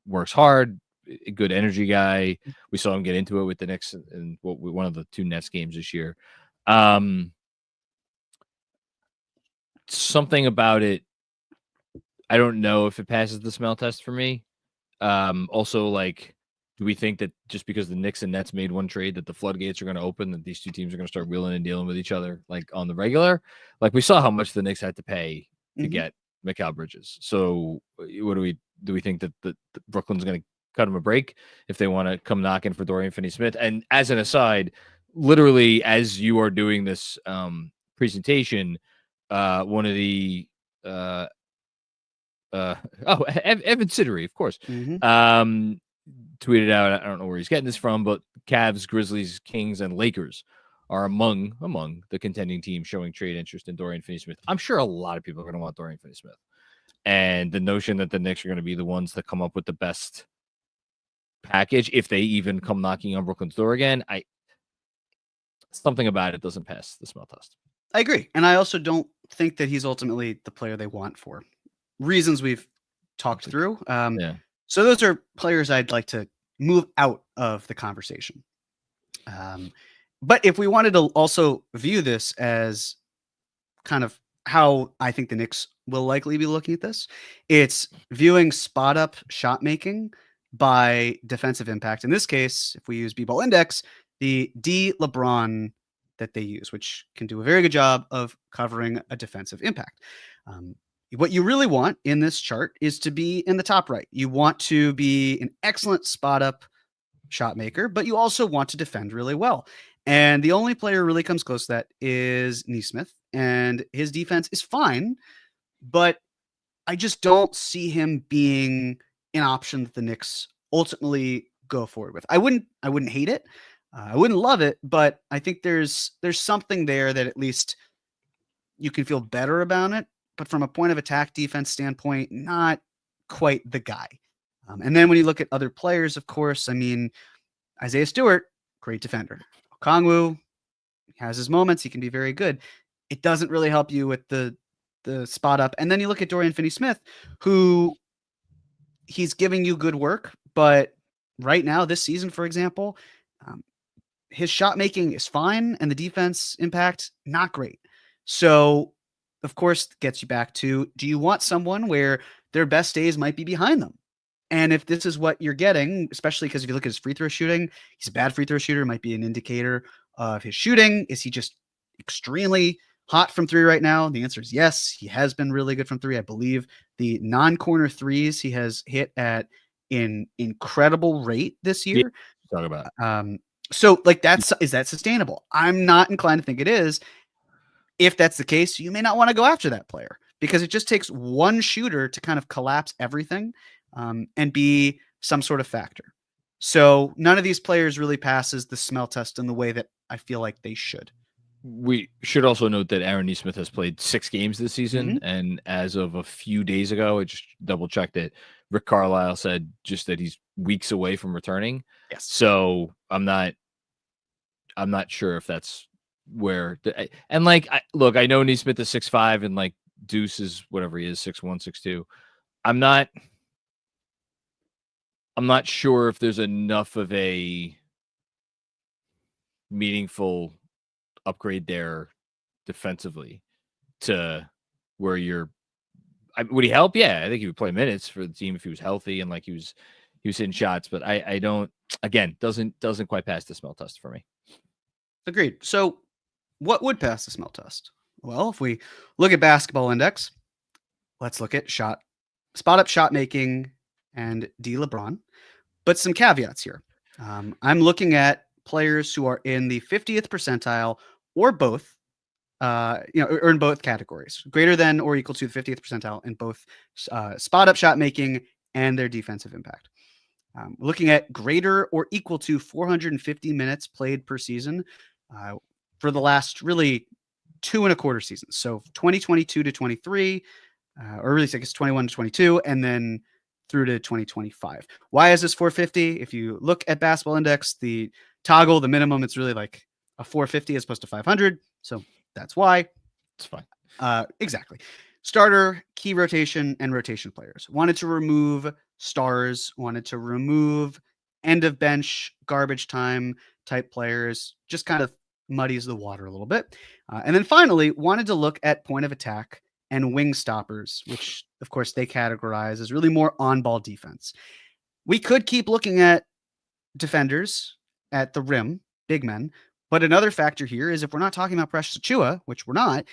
works hard, a good energy guy. We saw him get into it with the Knicks in one of the 2 Nets games this year. Something about it, I don't know if it passes the smell test for me. Also, like, do we think that just because the Knicks and Nets made one trade that the floodgates are going to open, that these 2 teams are going to start wheeling and dealing with each other like on the regular? Like we saw how much the Knicks had to pay to get Nickeil Bridges. So what do we think that the Brooklyn's going to cut him a break if they want to come knocking for Dorian Finney-Smith? And as an aside, literally as you are doing this presentation, one of the Evan Siddery, of course, tweeted out, I don't know where he's getting this from, but Cavs, Grizzlies, Kings, and Lakers are among the contending teams showing trade interest in Dorian Finney-Smith. I'm sure a lot of people are going to want Dorian Finney-Smith. And the notion that the Knicks are going to be the ones that come up with the best package, if they even come knocking on Brooklyn's door again, something about it doesn't pass the smell test. I agree. And I also don't think that he's ultimately the player they want for reasons we've talked through. Yeah. So those are players I'd like to move out of the conversation. But if we wanted to also view this as kind of how I think the Knicks will likely be looking at this, it's viewing spot up shot making by defensive impact. In this case, if we use B-ball index, the D LeBron that they use, which can do a very good job of covering a defensive impact. What you really want in this chart is to be in the top right. You want to be an excellent spot up shot maker, but you also want to defend really well. And the only player who really comes close to that is Neesmith, and his defense is fine, but I just don't see him being an option that the Knicks ultimately go forward with. I wouldn't hate it. I wouldn't love it, but I think there's something there that at least you can feel better about it. But from a point of attack defense standpoint, not quite the guy. And then when you look at other players, of course, I mean, Isaiah Stewart, great defender. Okongwu has his moments. He can be very good. It doesn't really help you with the spot up. And then you look at Dorian Finney-Smith, who he's giving you good work, but right now, this season, for example, his shot making is fine and the defense impact, not great. So, of course, gets you back to, do you want someone where their best days might be behind them? And if this is what you're getting, especially because if you look at his free throw shooting, he's a bad free throw shooter, might be an indicator of his shooting. Is he just extremely hot from three right now? The answer is yes. He has been really good from three. I believe the non-corner threes he has hit at an incredible rate this year. Talk about so like is that sustainable? I'm not inclined to think it is. If that's the case, you may not want to go after that player because it just takes one shooter to kind of collapse everything and be some sort of factor. So none of these players really passes the smell test in the way that I feel like they should. We should also note that Aaron Neesmith has played 6 games this season, and as of a few days ago, I just double checked it. Rick Carlisle said just that he's weeks away from returning. Yes. So I'm not sure if that's where. And like, look, I know Neesmith is 6'5", and like Deuce is whatever he is, 6'1", 6'2". I'm not sure if there's enough of a meaningful upgrade there defensively to where would he help? Yeah, I think he would play minutes for the team if he was healthy and like he was hitting shots, but I don't, again, doesn't quite pass the smell test for me. Agreed. So what would pass the smell test? Well, if we look at basketball index, let's look at spot up shot making and D LeBron, but some caveats here. I'm looking at players who are in the 50th percentile or both, or in both categories, greater than or equal to the 50th percentile in both spot up shot making and their defensive impact. Looking at greater or equal to 450 minutes played per season for the last really 2.25 seasons. So 2022 to 23, or really I guess 21 to 22, and then through to 2025. Why is this 450? If you look at basketball index, the toggle, the minimum, it's really like a 450 as opposed to 500. So that's why. It's fine. Exactly. Starter, key rotation, and rotation players. Wanted to remove stars, wanted to remove end of bench, garbage time type players, just kind of muddies the water a little bit. And then finally, wanted to look at point of attack and wing stoppers, which of course they categorize as really more on-ball defense. We could keep looking at defenders at the rim, big men, but another factor here is if we're not talking about Precious Achiuwa, which we're not,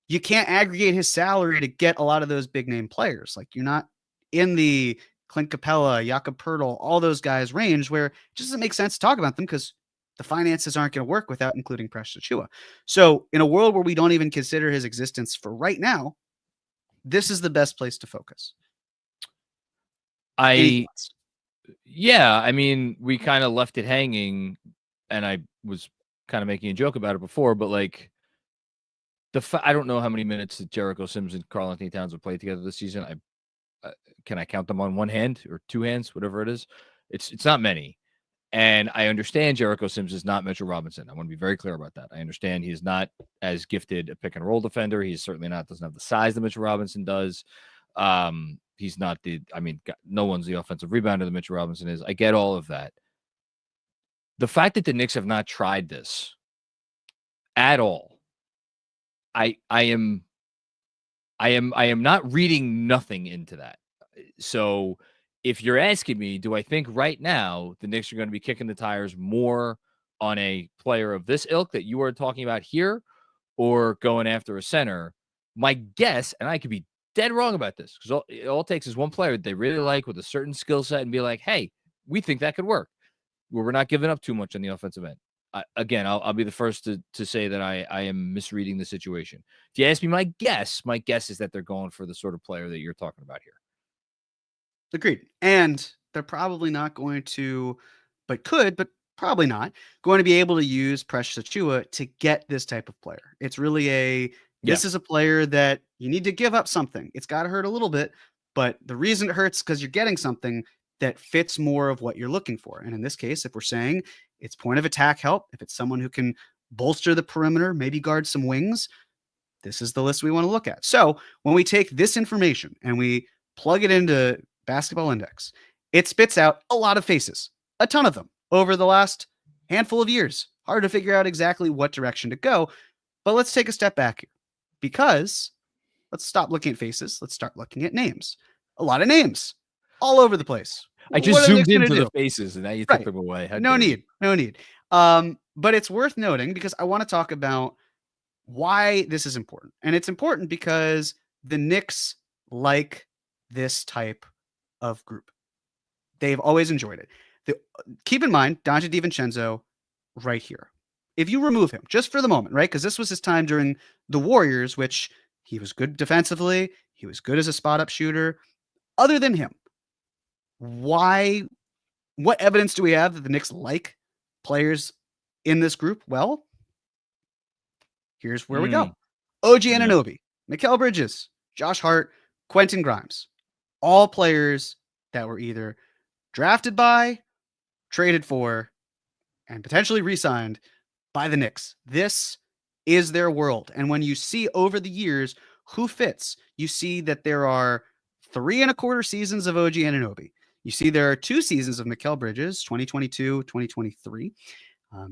you can't aggregate his salary to get a lot of those big name players. Like you're not in the Clint Capella, Jakob Poeltl, all those guys range where it just doesn't make sense to talk about them because the finances aren't going to work without including Precious Achiuwa. So in a world where we don't even consider his existence for right now, this is the best place to focus. Yeah, I mean, we kind of left it hanging, and I was kind of making a joke about it before, but like I don't know how many minutes that Jericho Sims and Karl Anthony Towns have played together this season. Can I count them on one hand or two hands, whatever it is? It's not many. And I understand Jericho Sims is not Mitchell Robinson. I want to be very clear about that. I understand he is not as gifted a pick and roll defender. He's certainly doesn't have the size that Mitchell Robinson does. He's not no one's the offensive rebounder that Mitchell Robinson is. I get all of that. The fact that the Knicks have not tried this at all, I am not reading nothing into that. So if you're asking me, do I think right now the Knicks are going to be kicking the tires more on a player of this ilk that you are talking about here, or going after a center? My guess, and I could be dead wrong about this, because it all takes is one player that they really like with a certain skill set and be like, hey, we think that could work, where we're not giving up too much on the offensive end. Again, I'll be the first to say that I am misreading the situation. If you ask me, my guess is that they're going for the sort of player that you're talking about here. Agreed. And they're probably not going to, but probably not going to be able to use Precious Achiuwa to get this type of player. It's really this is a player that you need to give up something. It's got to hurt a little bit, but the reason it hurts is because you're getting something that fits more of what you're looking for. And in this case, if we're saying it's point of attack help, if it's someone who can bolster the perimeter, maybe guard some wings, this is the list we want to look at. So when we take this information and we plug it into Basketball Index, it spits out a lot of faces, a ton of them over the last handful of years. Hard to figure out exactly what direction to go, but let's take a step back here, because let's stop looking at faces. Let's start looking at names. A lot of names all over the place. I just zoomed into the faces and now you took them away. No need. But it's worth noting because I want to talk about why this is important. And it's important because the Knicks like this type of group. They've always enjoyed it. Keep in mind, Donte DiVincenzo right here. If you remove him just for the moment, right? Because this was his time during the Warriors, which he was good defensively. He was good as a spot up shooter. Other than him, what evidence do we have that the Knicks like players in this group? Well, here's where we go. OG Anunoby, Nickeil Bridges, Josh Hart, Quentin Grimes, all players that were either drafted by, traded for, and potentially re-signed by the Knicks. This is their world. And when you see over the years who fits, you see that there are 3.25 seasons of OG Anunoby. You see there are 2 seasons of Nickeil Bridges, 2022, 2023.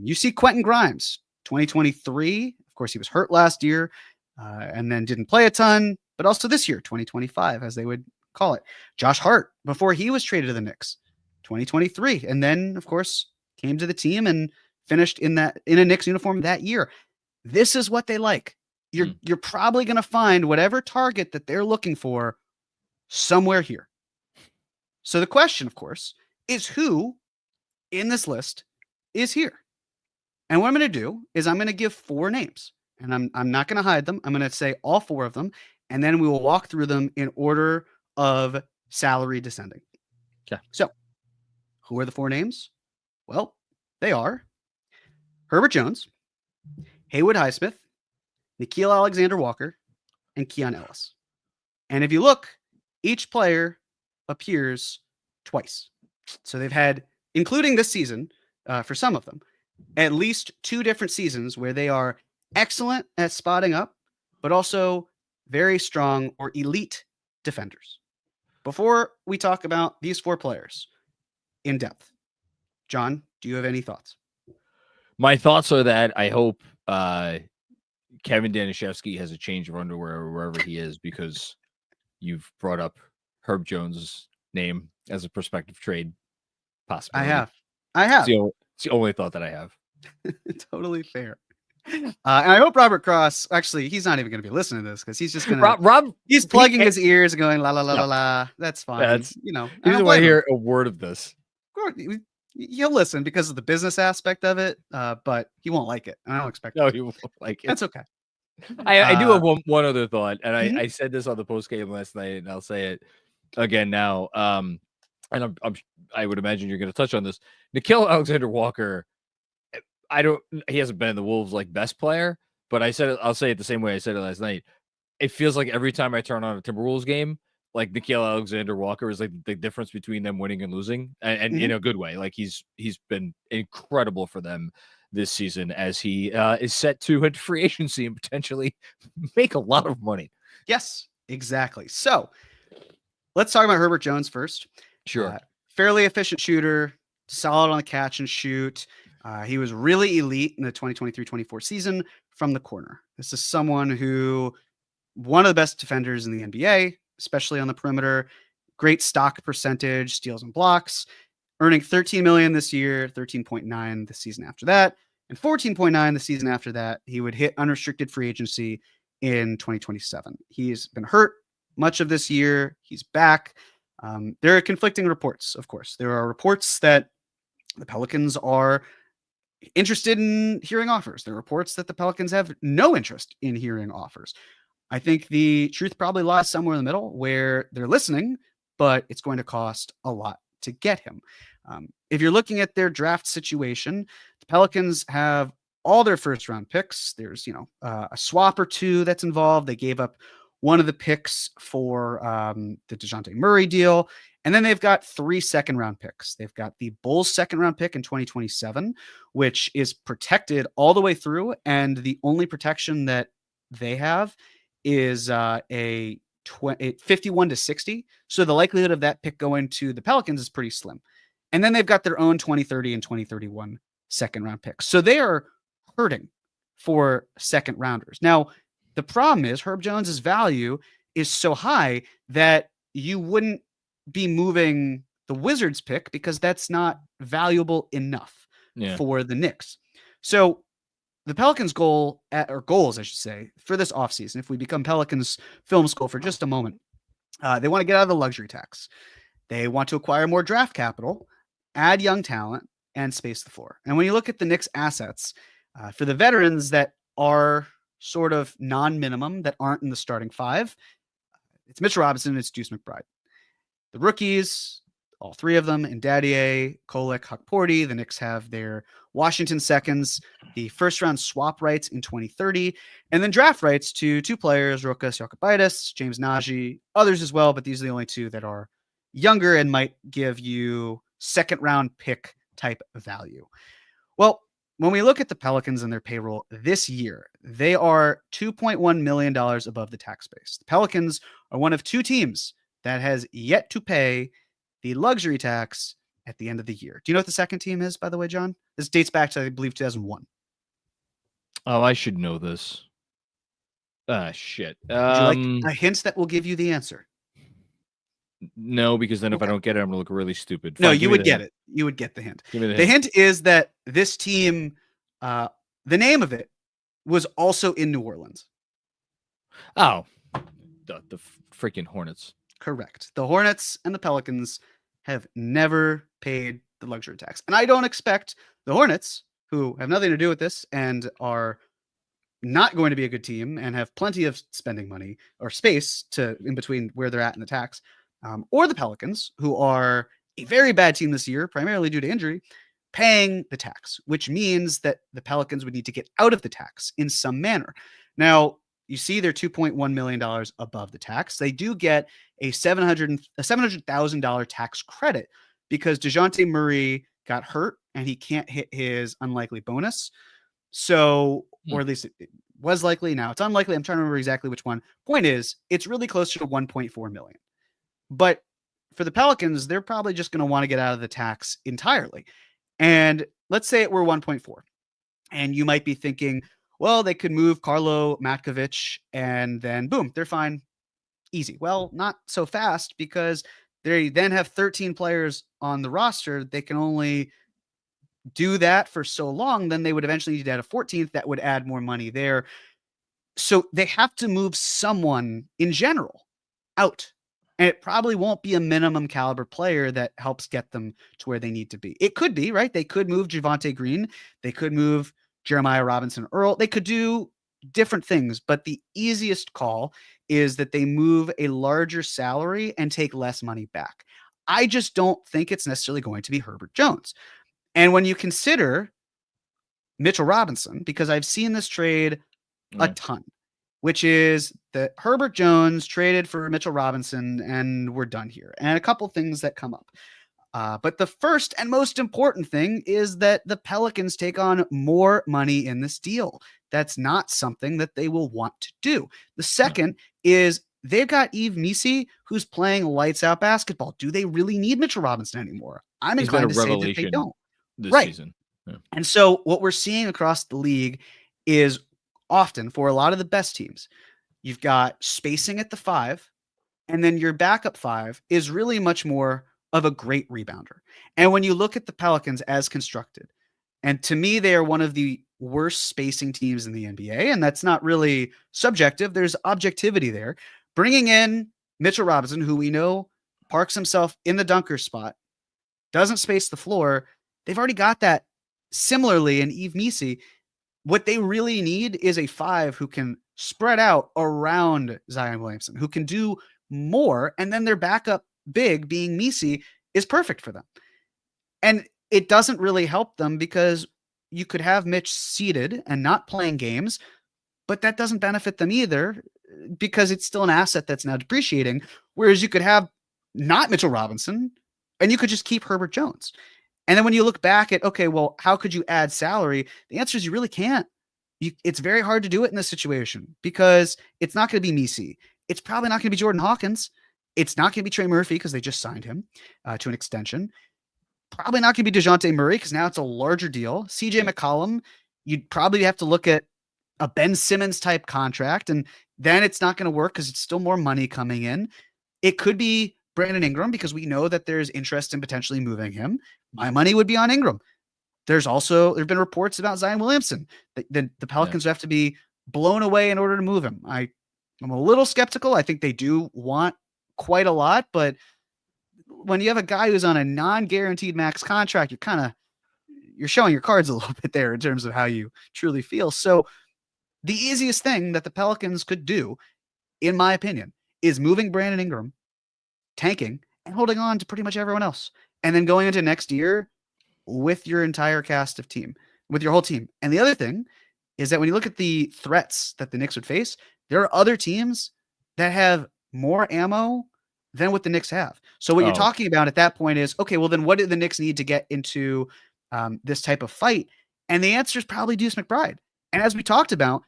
You see Quentin Grimes, 2023. Of course, he was hurt last year and then didn't play a ton, but also this year, 2025, as they would call it. Josh Hart, before he was traded to the Knicks, 2023. And then, of course, came to the team and finished in a Knicks uniform that year. This is what they like. You're probably going to find whatever target that they're looking for somewhere here. So the question, of course, is who in this list is here? And what I'm going to do is I'm going to give 4 names, and I'm not going to hide them. I'm going to say all 4 of them, and then we will walk through them in order of salary descending. Okay. So who are the 4 names? Well, they are Herbert Jones, Haywood Highsmith, Nickeil Alexander-Walker, and Keon Ellis. And if you look, each player appears twice. So they've had, including this season, for some of them, at least 2 different seasons where they are excellent at spotting up, but also very strong or elite defenders. Before we talk about these 4 players in depth, Jon, do you have any thoughts? My thoughts are that I hope Kevin Danishevsky has a change of underwear wherever he is, because you've brought up Herb Jones' name as a prospective trade possibility. I have. It's the only thought that I have. Totally fair. And I hope Robert Cross, actually, he's not even going to be listening to this because he's just going to he's plugging his ears and going la la la la la. That's fine. He doesn't want to hear a word of this. He'll listen because of the business aspect of it, but he won't like it. I don't expect No, he won't like it. That's okay. I do have one other thought, and I said this on the post game last night, and I'll say it again now. And I would imagine you're going to touch on this. Nickeil Alexander-Walker, he hasn't been the Wolves' best player, but I'll say it the same way I said it last night. It feels like every time I turn on a Timberwolves game, Nickeil Alexander-Walker is the difference between them winning and losing, and in a good way. He's been incredible for them this season, as he is set to hit free agency and potentially make a lot of money. Yes, exactly. So let's talk about Herbert Jones first. Sure. Fairly efficient shooter, solid on the catch and shoot. He was really elite in the 2023-24 season from the corner. This is someone who, one of the best defenders in the NBA, especially on the perimeter. Great stock percentage, steals and blocks, earning $13 million this year, 13.9 the season after that, and 14.9 the season after that. He would hit unrestricted free agency in 2027. He's been hurt much of this year. He's back. There are conflicting reports, of course. There are reports that the Pelicans are interested in hearing offers. There are reports that the Pelicans have no interest in hearing offers. I think the truth probably lies somewhere in the middle where they're listening, but it's going to cost a lot to get him. If you're looking at their draft situation, the Pelicans have all their first round picks. There's, a swap or two that's involved. They gave up one of the picks for the DeJounte Murray deal. And then they've got 3 second round picks. They've got the Bulls second round pick in 2027, which is protected all the way through. And the only protection that they have is a 51-60. So the likelihood of that pick going to the Pelicans is pretty slim. And then they've got their own 2030 and 2031 second round picks. So they are hurting for second rounders. Now, the problem is Herb Jones's value is so high that you wouldn't be moving the Wizards pick because that's not valuable enough for the Knicks. So the Pelicans' goals, I should say, for this offseason, if we become Pelicans film school for just a moment, they want to get out of the luxury tax. They want to acquire more draft capital, add young talent, and space the floor. And when you look at the Knicks' assets, for the veterans that are sort of non-minimum, that aren't in the starting 5, it's Mitchell Robinson, it's Deuce McBride. The rookies, all 3 of them, Ndadier, Kolek, Hukporti. The Knicks have their Washington seconds, the first-round swap rights in 2030, and then draft rights to 2 players, Rokas Jokubaitis, James Nagy, others as well, but these are the only 2 that are younger and might give you second-round pick type value. Well, when we look at the Pelicans and their payroll this year, they are $2.1 million above the tax base. The Pelicans are one of 2 teams that has yet to pay the luxury tax at the end of the year. Do you know what the second team is, by the way, John? This dates back to, I believe, 2001. Oh, I should know this. Shit. Would you like a hint that will give you the answer? No, because then if I don't get it, I'm going to look really stupid. Fine, no, you would get it. You would get the hint. Give me the hint. The hint is that this team, the name of it, was also in New Orleans. Oh, the freaking Hornets. Correct. The Hornets and the Pelicans have never paid the luxury tax. And I don't expect the Hornets, who have nothing to do with this and are not going to be a good team and have plenty of spending money or space to in between where they're at in the tax, or the Pelicans, who are a very bad team this year, primarily due to injury, paying the tax, which means that the Pelicans would need to get out of the tax in some manner. Now, you see they're $2.1 million above the tax. They do get a $700,000 tax credit because DeJounte Murray got hurt and he can't hit his unlikely bonus. So, or at least it was likely. Now it's unlikely. I'm trying to remember exactly which one. Point is, it's really closer to 1.4 million. But for the Pelicans, they're probably just going to want to get out of the tax entirely. And let's say it were 1.4. And you might be thinking, well, they could move Carlo Matkovic and then boom, they're fine. Easy. Well, not so fast because they then have 13 players on the roster. They can only do that for so long. Then they would eventually need to add a 14th that would add more money there. So they have to move someone in general out. And it probably won't be a minimum caliber player that helps get them to where they need to be. It could be, right? They could move Javonte Green. They could move Jeremiah Robinson Earl. They could do different things, but the easiest call is that they move a larger salary and take less money back. I just don't think it's necessarily going to be Herbert Jones. And when you consider Mitchell Robinson, because I've seen this trade a ton, which is that Herbert Jones traded for Mitchell Robinson and we're done here. And a couple things that come up. But the first and most important thing is that the Pelicans take on more money in this deal. That's not something that they will want to do. The second is they've got Yves Missi, who's playing lights out basketball. Do they really need Mitchell Robinson anymore? I'm He's been a inclined to say that they revelation don't. this Right. season. Yeah. And so what we're seeing across the league is often for a lot of the best teams, you've got spacing at the 5, and then your backup 5 is really much more of a great rebounder. And when you look at the Pelicans as constructed, and to me, they are one of the worst spacing teams in the NBA, and that's not really subjective. There's objectivity there. Bringing in Mitchell Robinson, who we know parks himself in the dunker spot, doesn't space the floor. They've already got that similarly in Yves Missi. What they really need is a 5 who can spread out around Zion Williamson, who can do more, and then their backup big being Missi is perfect for them. And it doesn't really help them because you could have Mitch seated and not playing games, but that doesn't benefit them either because it's still an asset that's now depreciating. Whereas you could have not Mitchell Robinson and you could just keep Herbert Jones. And then when you look back at, okay, well, how could you add salary? The answer is you really can't. It's very hard to do it in this situation because it's not going to be Missi. It's probably not going to be Jordan Hawkins. It's not going to be Trey Murphy because they just signed him to an extension. Probably not going to be DeJounte Murray because now it's a larger deal. CJ McCollum, you'd probably have to look at a Ben Simmons type contract, and then it's not going to work because it's still more money coming in. It could be Brandon Ingram because we know that there's interest in potentially moving him. My money would be on Ingram. There's been reports about Zion Williamson. The Pelicans have to be blown away in order to move him. I'm a little skeptical. I think they do want quite a lot, but when you have a guy who's on a non-guaranteed max contract, you're showing your cards a little bit there in terms of how you truly feel. So the easiest thing that the Pelicans could do, in my opinion, is moving Brandon Ingram, tanking, and holding on to pretty much everyone else. And then going into next year with your entire cast of team, with your whole team. And the other thing is that when you look at the threats that the Knicks would face, there are other teams that have more ammo than what the Knicks have. So what you're talking about at that point is, okay, well then what do the Knicks need to get into this type of fight? And the answer is probably Deuce McBride. And as we talked about,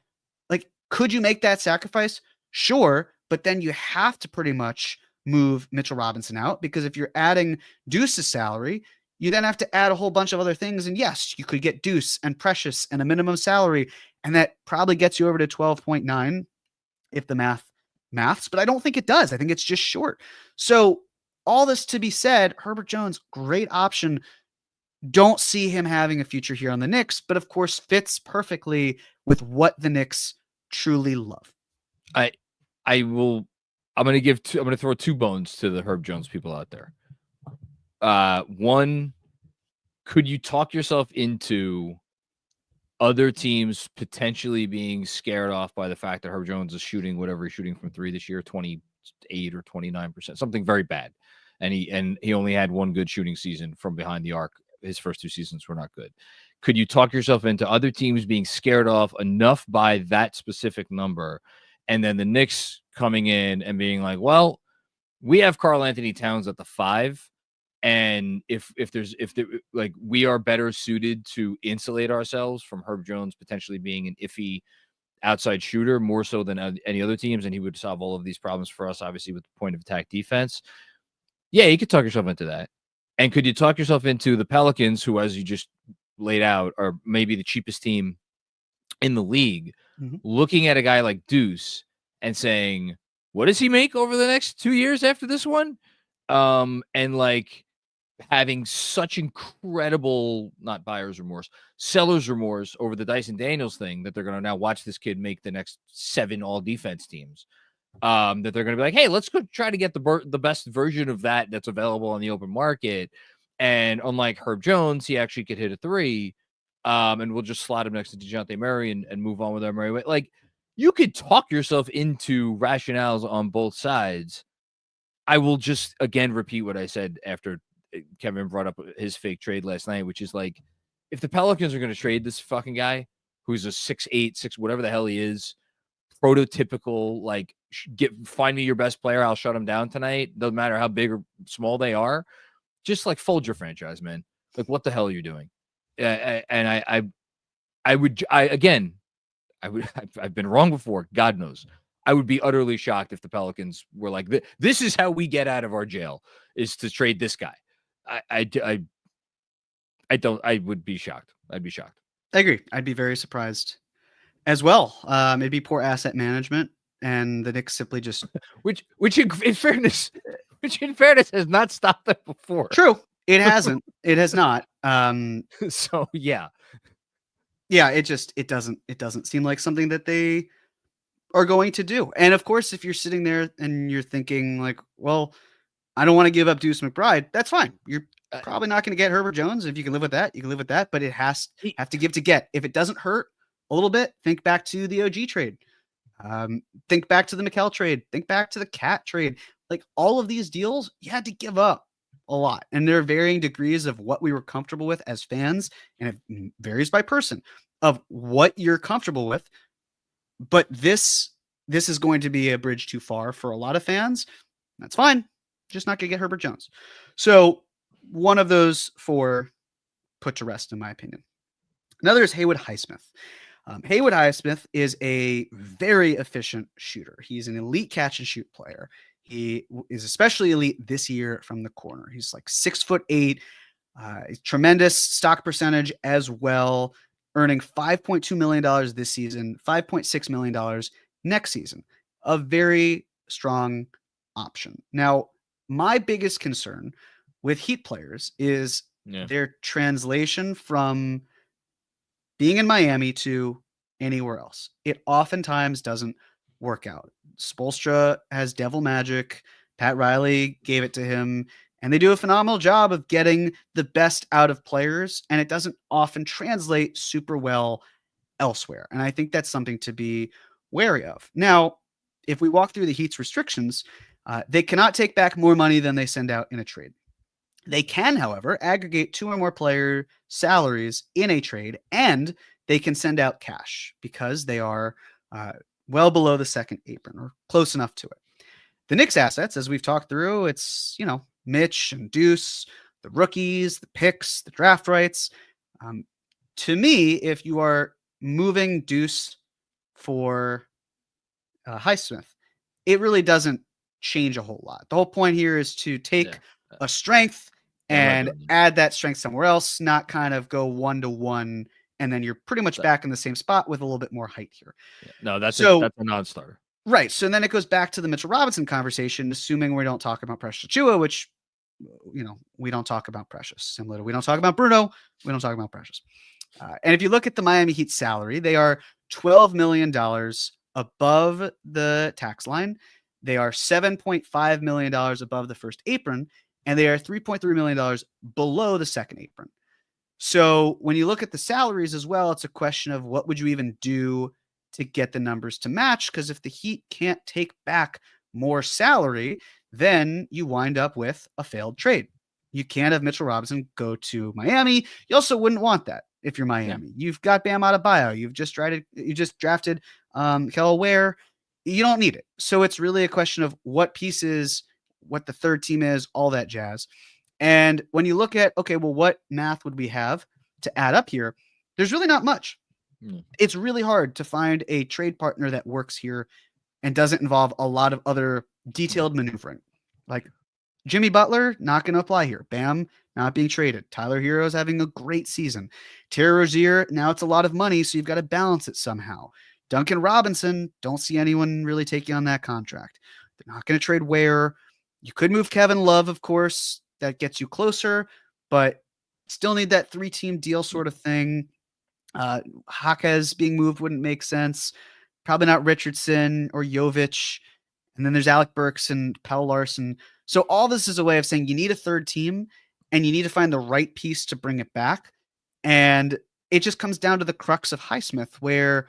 like, could you make that sacrifice? Sure. But then you have to pretty much move Mitchell Robinson out because if you're adding Deuce's salary, you then have to add a whole bunch of other things. And yes, you could get Deuce and Precious and a minimum salary. And that probably gets you over to 12.9 if the maths, but I don't think it does. I think it's just short. So all this to be said, Herbert Jones, great option. Don't see him having a future here on the Knicks, but of course fits perfectly with what the Knicks truly love. I'm going to throw 2 bones to the Herb Jones people out there. One, could you talk yourself into other teams potentially being scared off by the fact that Herb Jones is shooting whatever he's shooting from 3 this year, 28 or 29%, something very bad. And he only had one good shooting season from behind the arc. His first 2 seasons were not good. Could you talk yourself into other teams being scared off enough by that specific number? And then the Knicks coming in and being like, well, we have Karl Anthony Towns at the 5. And if we are better suited to insulate ourselves from Herb Jones potentially being an iffy outside shooter more so than any other teams, and he would solve all of these problems for us, obviously, with the point of attack defense. Yeah, you could talk yourself into that. And could you talk yourself into the Pelicans, who, as you just laid out, are maybe the cheapest team in the league, looking at a guy like Deuce and saying, what does he make over the next 2 years after this one? And like, having such incredible, not buyer's remorse, seller's remorse over the Dyson Daniels thing that they're going to now watch this kid make the next 7 all defense teams. That they're going to be like, hey, let's go try to get the best version of that's available on the open market. And unlike Herb Jones, he actually could hit a 3. And we'll just slot him next to DeJounte Murray and move on with our Murray. Like, you could talk yourself into rationales on both sides. I will just, again, repeat what I said after Kevin brought up his fake trade last night, which is like, if the Pelicans are going to trade this fucking guy who's a 6'8", whatever the hell he is, prototypical, like, find me your best player, I'll shut him down tonight, doesn't matter how big or small they are, just like fold your franchise, man. Like, what the hell are you doing? And I've been wrong before, God knows. I would be utterly shocked if the Pelicans were like, this is how we get out of our jail, is to trade this guy. I would be shocked. I'd be shocked. I agree. I'd be very surprised as well. It'd be poor asset management, and the Knicks simply just which in fairness has not stopped them before. True. It hasn't. It has not. So yeah. Yeah, it doesn't seem like something that they are going to do. And of course, if you're sitting there and you're thinking like, well, I don't want to give up Deuce McBride, that's fine. You're probably not going to get Herbert Jones. If you can live with that, you can live with that, but it have to give to get. If it doesn't hurt a little bit, think back to the OG trade. Think back to the Nickeil trade. Think back to the Cat trade. Like all of these deals, you had to give up a lot. And there are varying degrees of what we were comfortable with as fans, and it varies by person of what you're comfortable with. But this is going to be a bridge too far for a lot of fans. That's fine. Just not going to get Herbert Jones. So one of those four put to rest, in my opinion. Another is Haywood Highsmith. Haywood Highsmith is a very efficient shooter. He's an elite catch and shoot player. He is especially elite this year from the corner. He's like 6'8", tremendous stock percentage as well, earning $5.2 million this season, $5.6 million next season. A very strong option. Now, my biggest concern with Heat players is their translation from being in Miami to anywhere else. It oftentimes doesn't work out. Spoelstra has devil magic. Pat Riley gave it to him, and they do a phenomenal job of getting the best out of players, and it doesn't often translate super well elsewhere. And I think that's something to be wary of. Now, if we walk through the Heat's restrictions, they cannot take back more money than they send out in a trade. They can, however, aggregate 2 or more player salaries in a trade, and they can send out cash because they are well below the second apron or close enough to it. The Knicks assets, as we've talked through, it's, Mitch and Deuce, the rookies, the picks, the draft rights. To me, if you are moving Deuce for Highsmith, it really doesn't change a whole lot. The whole point here is to take a strength and add that strength somewhere else, not kind of go 1-to-1, and then you're pretty much back in the same spot with a little bit more height here. No, that's a non-starter. Right. So then it goes back to the Mitchell Robinson conversation, assuming we don't talk about Precious Achiuwa, which, we don't talk about Precious. Similar to we don't talk about Bruno, we don't talk about Precious. And if you look at the Miami Heat salary, they are $12 million above the tax line. They are $7.5 million above the first apron, and they are $3.3 million below the second apron. So when you look at the salaries as well, it's a question of what would you even do to get the numbers to match? Because if the Heat can't take back more salary, then you wind up with a failed trade. You can't have Mitchell Robinson go to Miami. You also wouldn't want that if you're Miami. Yeah. You've got Bam Adebayo. You've just drafted Nickeil Ware. You don't need it. So it's really a question of what pieces, what the third team is, all that jazz. And when you look at, okay, well, what math would we have to add up here? There's really not much. It's really hard to find a trade partner that works here and doesn't involve a lot of other detailed maneuvering. Like Jimmy Butler, not going to apply here. Bam, not being traded. Tyler Hero's having a great season. Terry Rozier, now it's a lot of money, so you've got to balance it somehow. Duncan Robinson, don't see anyone really taking on that contract. They're not going to trade Ware. You could move Kevin Love, of course. That gets you closer, but still need that 3-team deal sort of thing. Jaquez being moved wouldn't make sense. Probably not Richardson or Jovic. And then there's Alec Burks and Powell Larson. So all this is a way of saying you need a third team and you need to find the right piece to bring it back. And it just comes down to the crux of Highsmith, where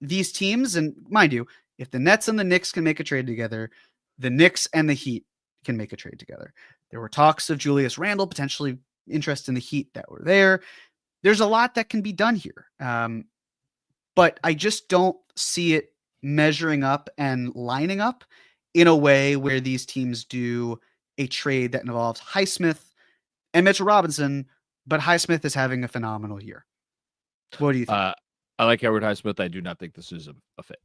these teams, and mind you, if the Nets and the Knicks can make a trade together, the Knicks and the Heat can make a trade together. There were talks of Julius Randle, potentially interest in the Heat that were there. There's a lot that can be done here. But I just don't see it measuring up and lining up in a way where these teams do a trade that involves Highsmith and Mitchell Robinson, but Highsmith is having a phenomenal year. What do you think? I like Howard Highsmith. I do not think this is a fit.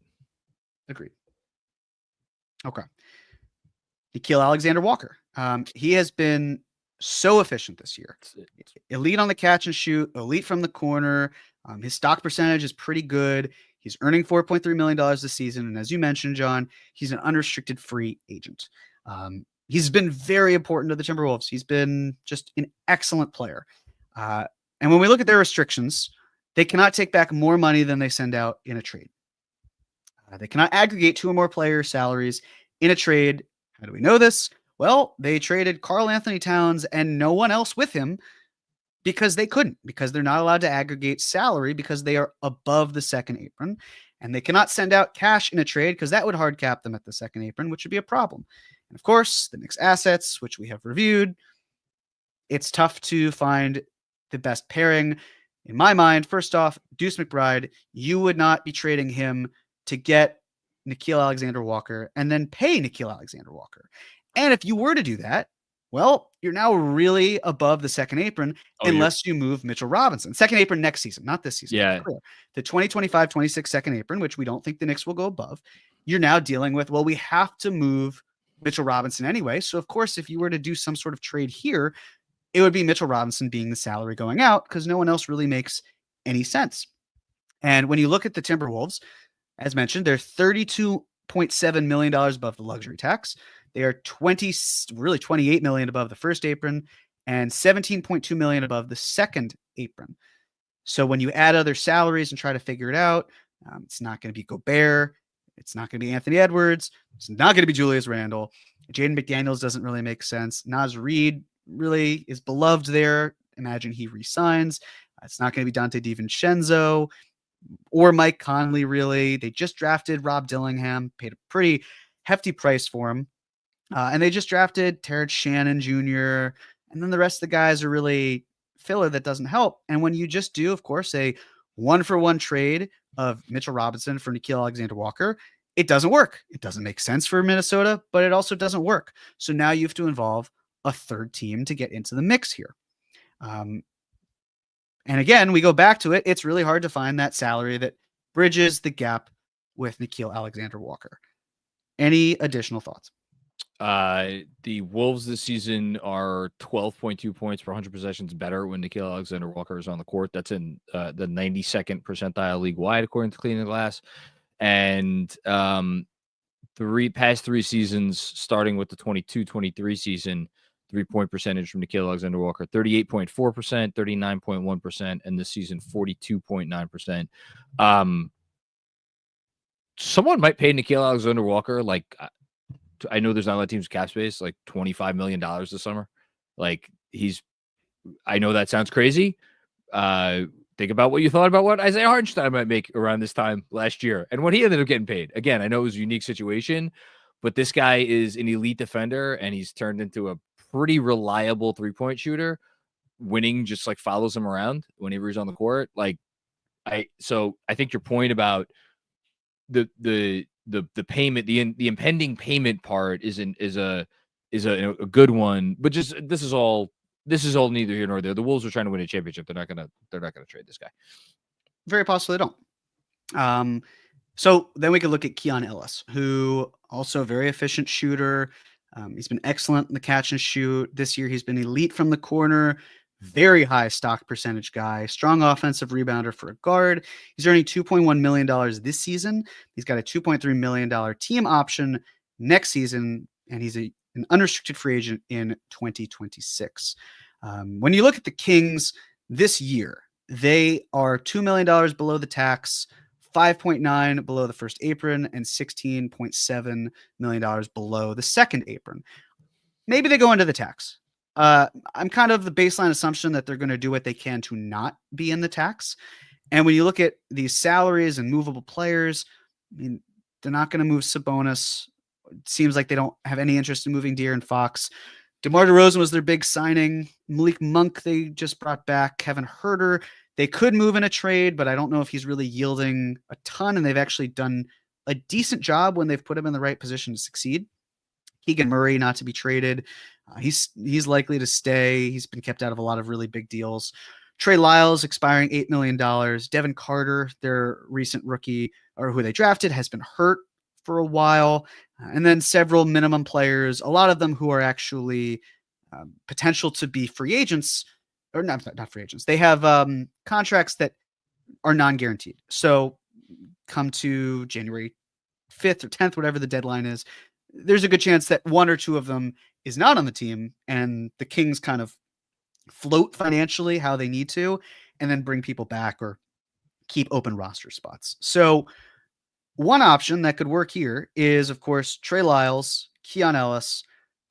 Agreed. Okay. Nickeil Alexander-Walker. He has been so efficient this year. Elite on the catch and shoot, elite from the corner. His stock percentage is pretty good. He's earning $4.3 million this season. And as you mentioned, John, he's an unrestricted free agent. He's been very important to the Timberwolves. He's been just an excellent player. And when we look at their restrictions, they cannot take back more money than they send out in a trade. They cannot aggregate 2 or more players' salaries in a trade. How do we know this? Well, they traded Karl Anthony Towns and no one else with him because they couldn't, because they're not allowed to aggregate salary because they are above the second apron. And they cannot send out cash in a trade because that would hard cap them at the second apron, which would be a problem. And of course, the Knicks assets, which we have reviewed, it's tough to find the best pairing. In my mind, first off, Deuce McBride, you would not be trading him to get Nickeil Alexander-Walker and then pay Nickeil Alexander-Walker. And if you were to do that, well, you're now really above the second apron unless you move Mitchell Robinson. Second apron next season, not this season. Yeah. The 2025-26 second apron, which we don't think the Knicks will go above, you're now dealing with, well, we have to move Mitchell Robinson anyway. So, of course, if you were to do some sort of trade here, it would be Mitchell Robinson being the salary going out because no one else really makes any sense. And when you look at the Timberwolves, as mentioned, they're $32.7 million above the luxury tax. They are 28 million above the first apron and 17.2 million above the second apron. So when you add other salaries and try to figure it out, it's not going to be Gobert. It's not going to be Anthony Edwards. It's not going to be Julius Randle. Jaden McDaniels doesn't really make sense. Naz Reid really is beloved there. Imagine he resigns. It's not going to be Dante DiVincenzo or Mike Conley, really. They just drafted Rob Dillingham, paid a pretty hefty price for him. And they just drafted Terrence Shannon Jr. And then the rest of the guys are really filler that doesn't help. And when you just do, of course, a 1-for-1 trade of Mitchell Robinson for Nickeil Alexander-Walker, it doesn't work. It doesn't make sense for Minnesota, but it also doesn't work. So now you have to involve a third team to get into the mix here. And again, we go back to it. It's really hard to find that salary that bridges the gap with Nickeil Alexander-Walker. Any additional thoughts? The Wolves this season are 12.2 points per 100 possessions better when Nickeil Alexander-Walker is on the court. That's in the 92nd percentile league-wide, according to Clean the Glass. And past 3 seasons, starting with the 22-23 season, 3-point percentage from Nickeil Alexander-Walker, 38.4%, 39.1%, and this season, 42.9%. Someone might pay Nickeil Alexander-Walker, like, I know there's not a lot of teams cap space, like $25 million this summer. Like, I know that sounds crazy. Think about what you thought about what Isaiah Hartenstein might make around this time last year and what he ended up getting paid. Again, I know it was a unique situation, but this guy is an elite defender and he's turned into a pretty reliable 3-point shooter. Winning just like follows him around whenever he's on the court. So I think your point about the payment, the impending payment part is a good one, but just this is all neither here nor there. The Wolves are trying to win a championship. They're not gonna trade this guy. Very possibly don't. So then we could look at Keon Ellis, who also a very efficient shooter. He's been excellent in the catch and shoot. This year he's been elite from the corner, very high stock percentage guy, strong offensive rebounder for a guard. He's earning $2.1 million this season. He's got a $2.3 million team option next season, and he's an unrestricted free agent in 2026. When you look at the Kings this year, they are $2 million below the tax, 5.9 below the first apron, and $16.7 million below the second apron. Maybe they go into the tax. I'm kind of the baseline assumption that they're going to do what they can to not be in the tax. And when you look at these salaries and movable players, I mean, they're not going to move Sabonis. It seems like they don't have any interest in moving De'Aaron Fox. DeMar DeRozan was their big signing. Malik Monk, they just brought back. Kevin Huerter, they could move in a trade, but I don't know if he's really yielding a ton, and they've actually done a decent job when they've put him in the right position to succeed. Keegan Murray, not to be traded. He's likely to stay. He's been kept out of a lot of really big deals. Trey Lyles expiring $8 million. Devin Carter, their recent rookie, or who they drafted, has been hurt for a while, and then several minimum players, a lot of them who are actually potential to be free agents, or not free agents. They have contracts that are non-guaranteed. So come to January 5th or 10th, whatever the deadline is, there's a good chance that one or two of them is not on the team, and the Kings kind of float financially how they need to, and then bring people back or keep open roster spots. So one option that could work here is, of course, Trey Lyles, Keon Ellis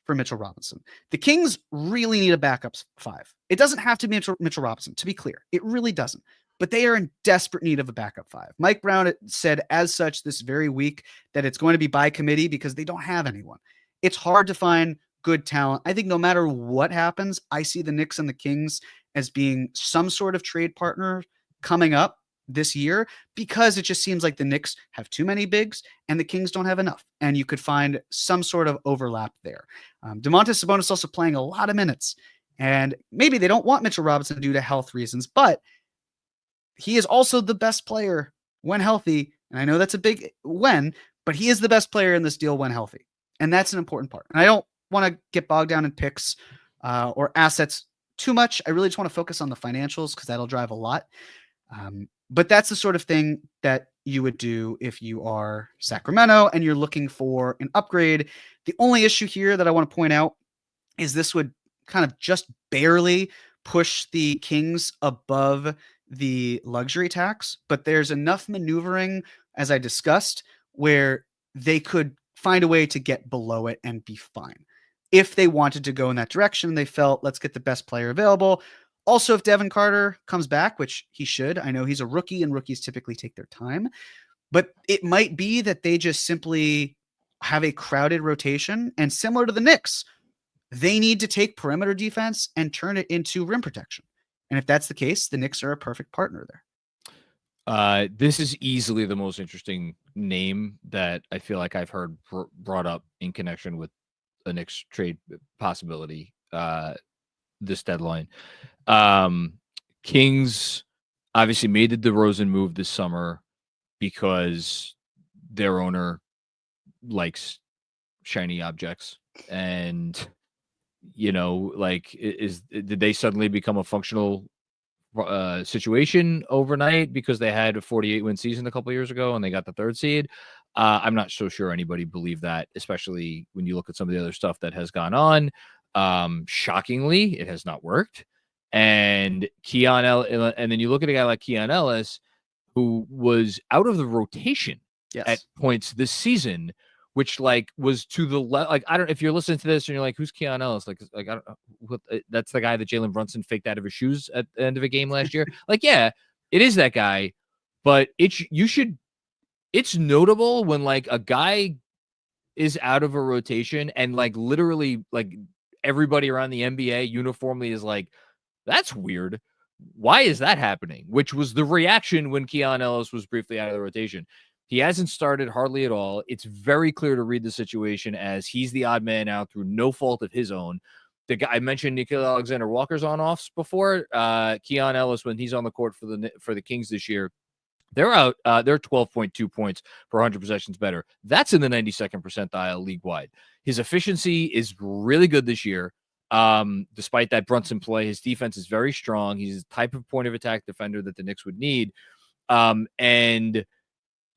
for Mitchell Robinson. The Kings really need a backup 5. It doesn't have to be Mitchell Robinson, to be clear. It really doesn't. But they are in desperate need of a backup 5. Mike Brown said as such this very week that it's going to be by committee because they don't have anyone. It's hard to find good talent. I think no matter what happens, I see the Knicks and the Kings as being some sort of trade partner coming up this year, because it just seems like the Knicks have too many bigs and the Kings don't have enough. And you could find some sort of overlap there. Domantas Sabonis also playing a lot of minutes, and maybe they don't want Mitchell Robinson due to health reasons, but he is also the best player when healthy. And I know that's a big when, but he is the best player in this deal when healthy. And that's an important part. And I don't want to get bogged down in picks or assets too much. I really just want to focus on the financials because that'll drive a lot. But that's the sort of thing that you would do if you are Sacramento and you're looking for an upgrade. The only issue here that I want to point out is this would kind of just barely push the Kings above the luxury tax, but there's enough maneuvering, as I discussed, where they could find a way to get below it and be fine. If they wanted to go in that direction, they felt, let's get the best player available. Also, if Devin Carter comes back, which he should, I know he's a rookie and rookies typically take their time, but it might be that they just simply have a crowded rotation, and similar to the Knicks, they need to take perimeter defense and turn it into rim protection. And if that's the case, the Knicks are a perfect partner there. This is easily the most interesting name that I feel like I've heard brought up in connection with a Knicks trade possibility this deadline. Kings obviously made the DeRozan move this summer because their owner likes shiny objects, and did they suddenly become a functional situation overnight because they had a 48-win season a couple years ago and they got the 3rd seed? I'm not so sure anybody believed that, especially when you look at some of the other stuff that has gone on. Shockingly, it has not worked. And and then you look at a guy like Keon Ellis, who was out of the rotation at points this season, which was to the left. I don't, if you're listening to this and you're like, who's Keon Ellis? I don't know. That's the guy that Jalen Brunson faked out of his shoes at the end of a game last year. Yeah, it is that guy, but it's notable when a guy is out of a rotation and literally everybody around the NBA uniformly is that's weird. Why is that happening? Which was the reaction when Keon Ellis was briefly out of the rotation. He hasn't started hardly at all. It's very clear to read the situation as he's the odd man out through no fault of his own. The guy I mentioned, Nickeil Alexander-Walker's on-offs before. Keon Ellis, when he's on the court for the Kings this year, they're out. They're 12.2 points per 100 possessions better. That's in the 92nd percentile league-wide. His efficiency is really good this year. Despite that Brunson play, his defense is very strong. He's the type of point of attack defender that the Knicks would need. And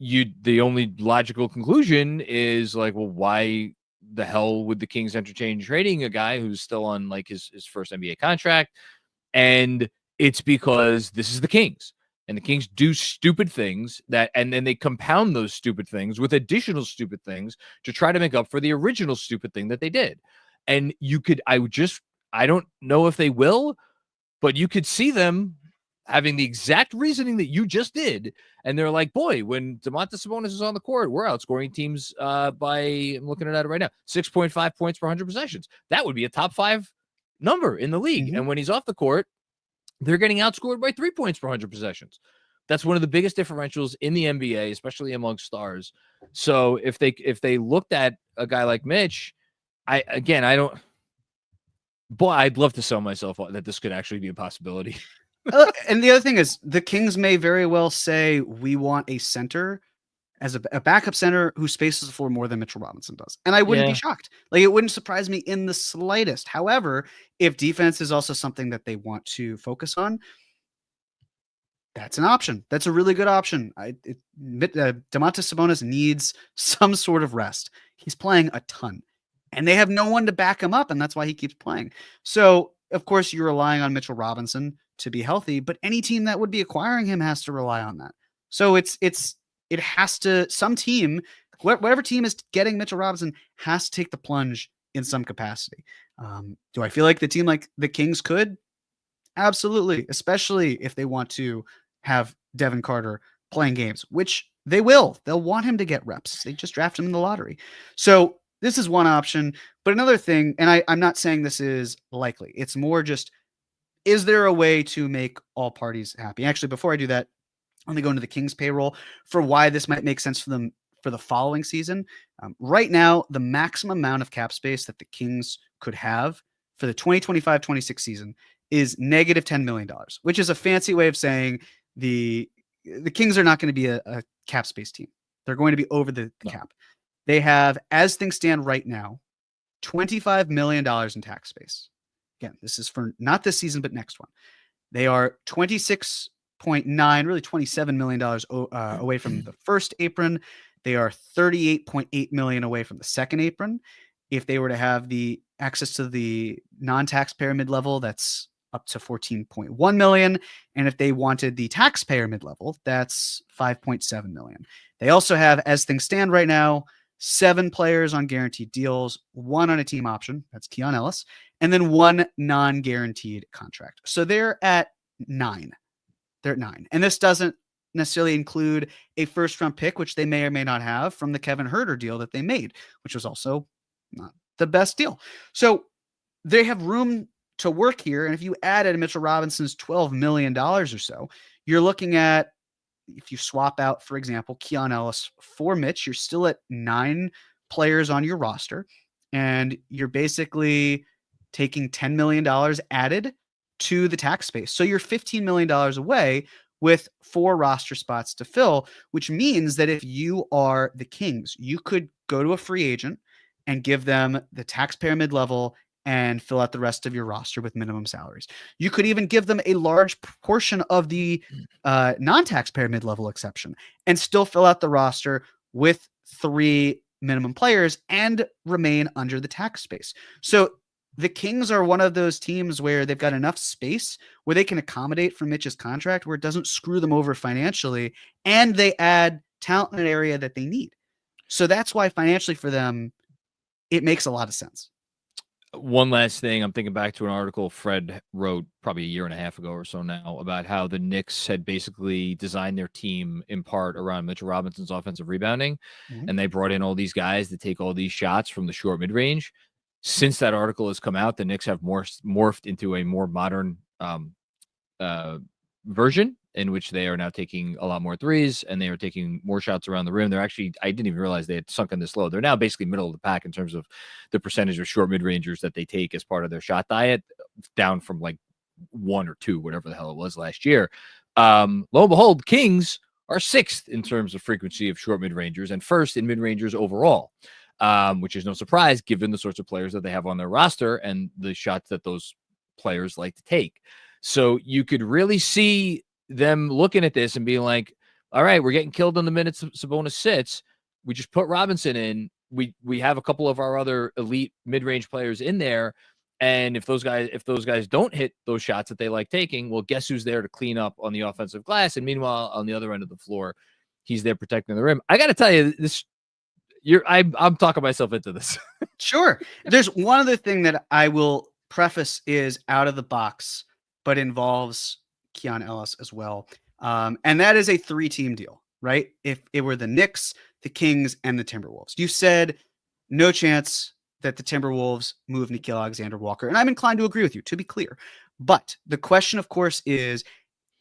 the only logical conclusion is why the hell would the Kings entertain trading a guy who's still on his first NBA contract? And it's because this is the Kings, and the Kings do stupid things and then they compound those stupid things with additional stupid things to try to make up for the original stupid thing that they did. And I don't know if they will, but you could see them having the exact reasoning that you just did. And they're like, boy, when Domantas Sabonis is on the court, we're outscoring teams by, I'm looking at it right now, 6.5 points per 100 possessions. That would be a top 5 number in the league. Mm-hmm. And when he's off the court, they're getting outscored by 3 points per 100 possessions. That's one of the biggest differentials in the NBA, especially among stars. So if they looked at a guy like Mitch, I'd love to sell myself that this could actually be a possibility. And the other thing is the Kings may very well say, we want a center as a backup center who spaces the floor more than Mitchell Robinson does. And I wouldn't be Yeah. shocked. Like, it wouldn't surprise me in the slightest. However, if defense is also something that they want to focus on, that's an option. That's a really good option. Domantas Sabonis needs some sort of rest. He's playing a ton, and they have no one to back him up, and that's why he keeps playing. So, of course, you're relying on Mitchell Robinson to be healthy, but any team that would be acquiring him has to rely on that. So it has to, some team, whatever team is getting Mitchell Robinson has to take the plunge in some capacity. Do I feel like the team like the Kings could? Absolutely, especially if they want to have Devin Carter playing games, which they will. They'll want him to get reps. They just draft him in the lottery. So this is one option. But another thing, and I'm not saying this is likely, it's more just, is there a way to make all parties happy? Actually, before I do that, I'm going to go into the Kings payroll for why this might make sense for them for the following season. Right now, the maximum amount of cap space that the Kings could have for the 2025-26 season is negative $10 million, which is a fancy way of saying the Kings are not going to be a cap space team. They're going to be over the cap. They have, as things stand right now, $25 million in tax space. Again, this is for not this season, but next one. They are 26.9, really $27 million away from the first apron. They are $38.8 million away from the second apron. If they were to have the access to the non-taxpayer mid-level, that's up to $14.1 million. And if they wanted the taxpayer mid-level, that's $5.7 million. They also have, as things stand right now, 7 players on guaranteed deals, 1 on a team option, that's Keon Ellis, and then 1 non-guaranteed contract. So they're at 9. They're at 9. And this doesn't necessarily include a first-round pick, which they may or may not have from the Kevin Huerter deal that they made, which was also not the best deal. So they have room to work here. And if you added Mitchell Robinson's $12 million or so, you're looking at, if you swap out, for example, Keon Ellis for Mitch, you're still at 9 players on your roster. And you're basically taking $10 million added to the tax space. So you're $15 million away with 4 roster spots to fill, which means that if you are the Kings, you could go to a free agent and give them the taxpayer mid-level and fill out the rest of your roster with minimum salaries. You could even give them a large portion of the non-taxpayer mid-level exception and still fill out the roster with 3 minimum players and remain under the tax space. So the Kings are one of those teams where they've got enough space where they can accommodate for Mitch's contract, where it doesn't screw them over financially, and they add talent in an area that they need. So that's why financially for them, it makes a lot of sense. One last thing, I'm thinking back to an article Fred wrote probably a year and a half ago or so now about how the Knicks had basically designed their team in part around Mitchell Robinson's offensive rebounding, and they brought in all these guys to take all these shots from the short mid-range. Since that article has come out, the Knicks have morphed into a more modern version in which they are now taking a lot more threes and they are taking more shots around the rim. They're actually, I didn't even realize they had sunken this low. They're now basically middle of the pack in terms of the percentage of short mid-rangers that they take as part of their shot diet, down from like 1 or 2, whatever the hell it was last year. Lo and behold, Kings are 6th in terms of frequency of short mid-rangers and 1st in mid-rangers overall, which is no surprise given the sorts of players that they have on their roster and the shots that those players like to take. So you could really see them looking at this and being like, all right, we're getting killed in the minutes Sabonis sits. We just put Robinson in. We have a couple of our other elite mid-range players in there. And if those guys don't hit those shots that they like taking, well, guess who's there to clean up on the offensive glass? And meanwhile, on the other end of the floor, he's there protecting the rim. I got to tell you, I'm talking myself into this. Sure. There's one other thing that I will preface is out of the box, but involves Keon Ellis as well. And that is a 3-team deal, right? If it were the Knicks, the Kings, and the Timberwolves. You said no chance that the Timberwolves move Nickeil Alexander-Walker. And I'm inclined to agree with you, to be clear. But the question, of course, is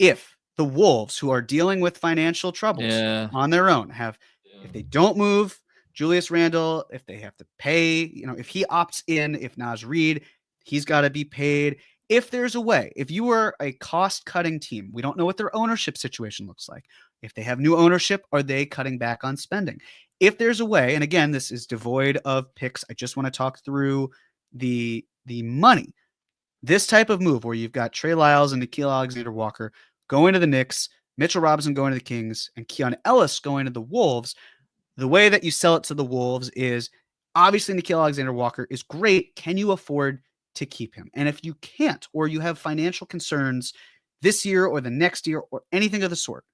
if the Wolves, who are dealing with financial troubles on their own, if they don't move Julius Randle, if they have to pay, if he opts in, if Naz Reid, he's got to be paid. If there's a way, if you are a cost-cutting team, we don't know what their ownership situation looks like. If they have new ownership, are they cutting back on spending? If there's a way, and again, this is devoid of picks, I just want to talk through the money. This type of move where you've got Trey Lyles and Nickeil Alexander-Walker going to the Knicks, Mitchell Robinson going to the Kings, and Keon Ellis going to the Wolves, the way that you sell it to the Wolves is obviously Nickeil Alexander-Walker is great. Can you afford to keep him? And if you can't, or you have financial concerns this year or the next year or anything of the sort,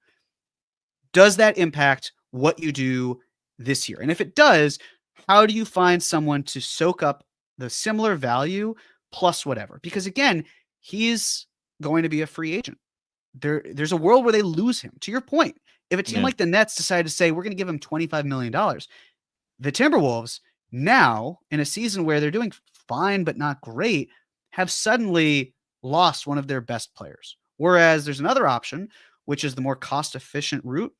does that impact what you do this year? And if it does, how do you find someone to soak up the similar value plus whatever? Because again, he's going to be a free agent. There's a world where they lose him. To your point, if a team like the Nets decide to say, we're going to give him $25 million, the Timberwolves now, in a season where they're doing fine but not great, have suddenly lost one of their best players. Whereas there's another option, which is the more cost-efficient route,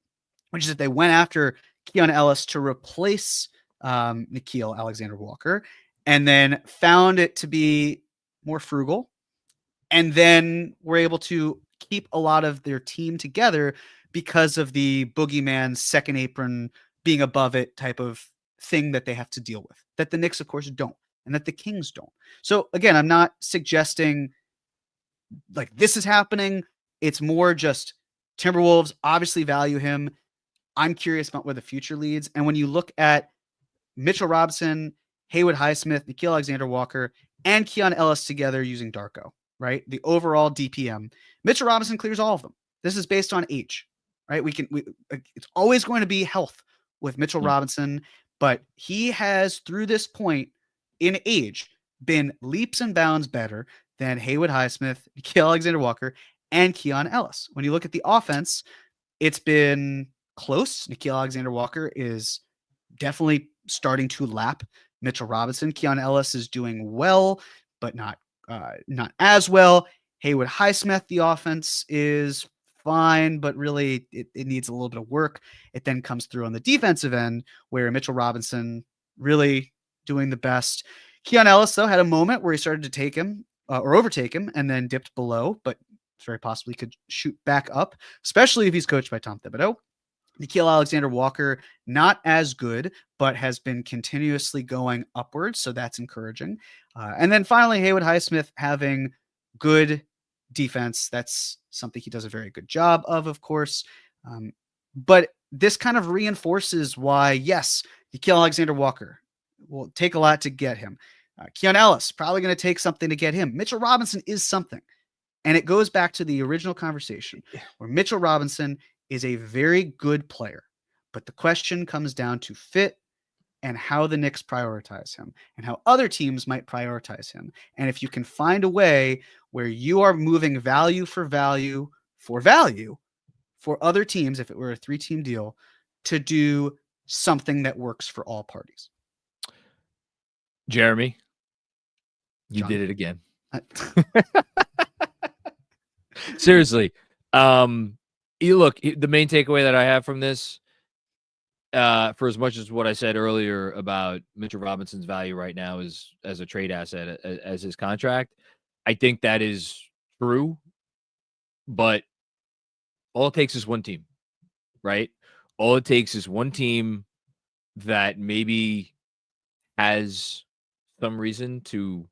which is that they went after Keon Ellis to replace Nickeil Alexander-Walker, and then found it to be more frugal, and then were able to keep a lot of their team together because of the boogeyman second apron being above it type of thing that they have to deal with, that the Knicks, of course, don't, and that the Kings don't. So again, I'm not suggesting like this is happening. It's more just Timberwolves obviously value him. I'm curious about where the future leads. And when you look at Mitchell Robinson, Haywood Highsmith, Nickeil Alexander-Walker, and Keon Ellis together using Darko, right? The overall DPM, Mitchell Robinson clears all of them. This is based on age, right? It's always going to be health with Mitchell Robinson, but he has through this point in age been leaps and bounds better than Haywood Highsmith, Nickeil Alexander-Walker, and Keon Ellis. When you look at the offense, it's been close. Nickeil Alexander-Walker is definitely starting to lap Mitchell Robinson. Keon Ellis is doing well, but not as well. Haywood Highsmith, the offense is fine, but really it needs a little bit of work. It then comes through on the defensive end where Mitchell Robinson really doing the best. Keon Ellis, though, had a moment where he started to take him or overtake him and then dipped below, but very possibly could shoot back up, especially if he's coached by Tom Thibodeau. Nickeil Alexander-Walker, not as good, but has been continuously going upwards, so that's encouraging. And then finally, Haywood Highsmith having good defense. That's something he does a very good job of course. But this kind of reinforces why, yes, Nickeil Alexander-Walker will take a lot to get him. Keon Ellis, probably going to take something to get him. Mitchell Robinson is something. And it goes back to the original conversation where Mitchell Robinson is a very good player, but the question comes down to fit and how the Knicks prioritize him and how other teams might prioritize him. And if you can find a way where you are moving value for value for other teams, if it were a 3-team deal, to do something that works for all parties. Jeremy, you Jon. Did it again. Seriously. You look, the main takeaway that I have from this, for as much as what I said earlier about Mitchell Robinson's value right now is as a trade asset, as his contract, I think that is true. But all it takes is one team, right? All it takes is one team that maybe has some reason to,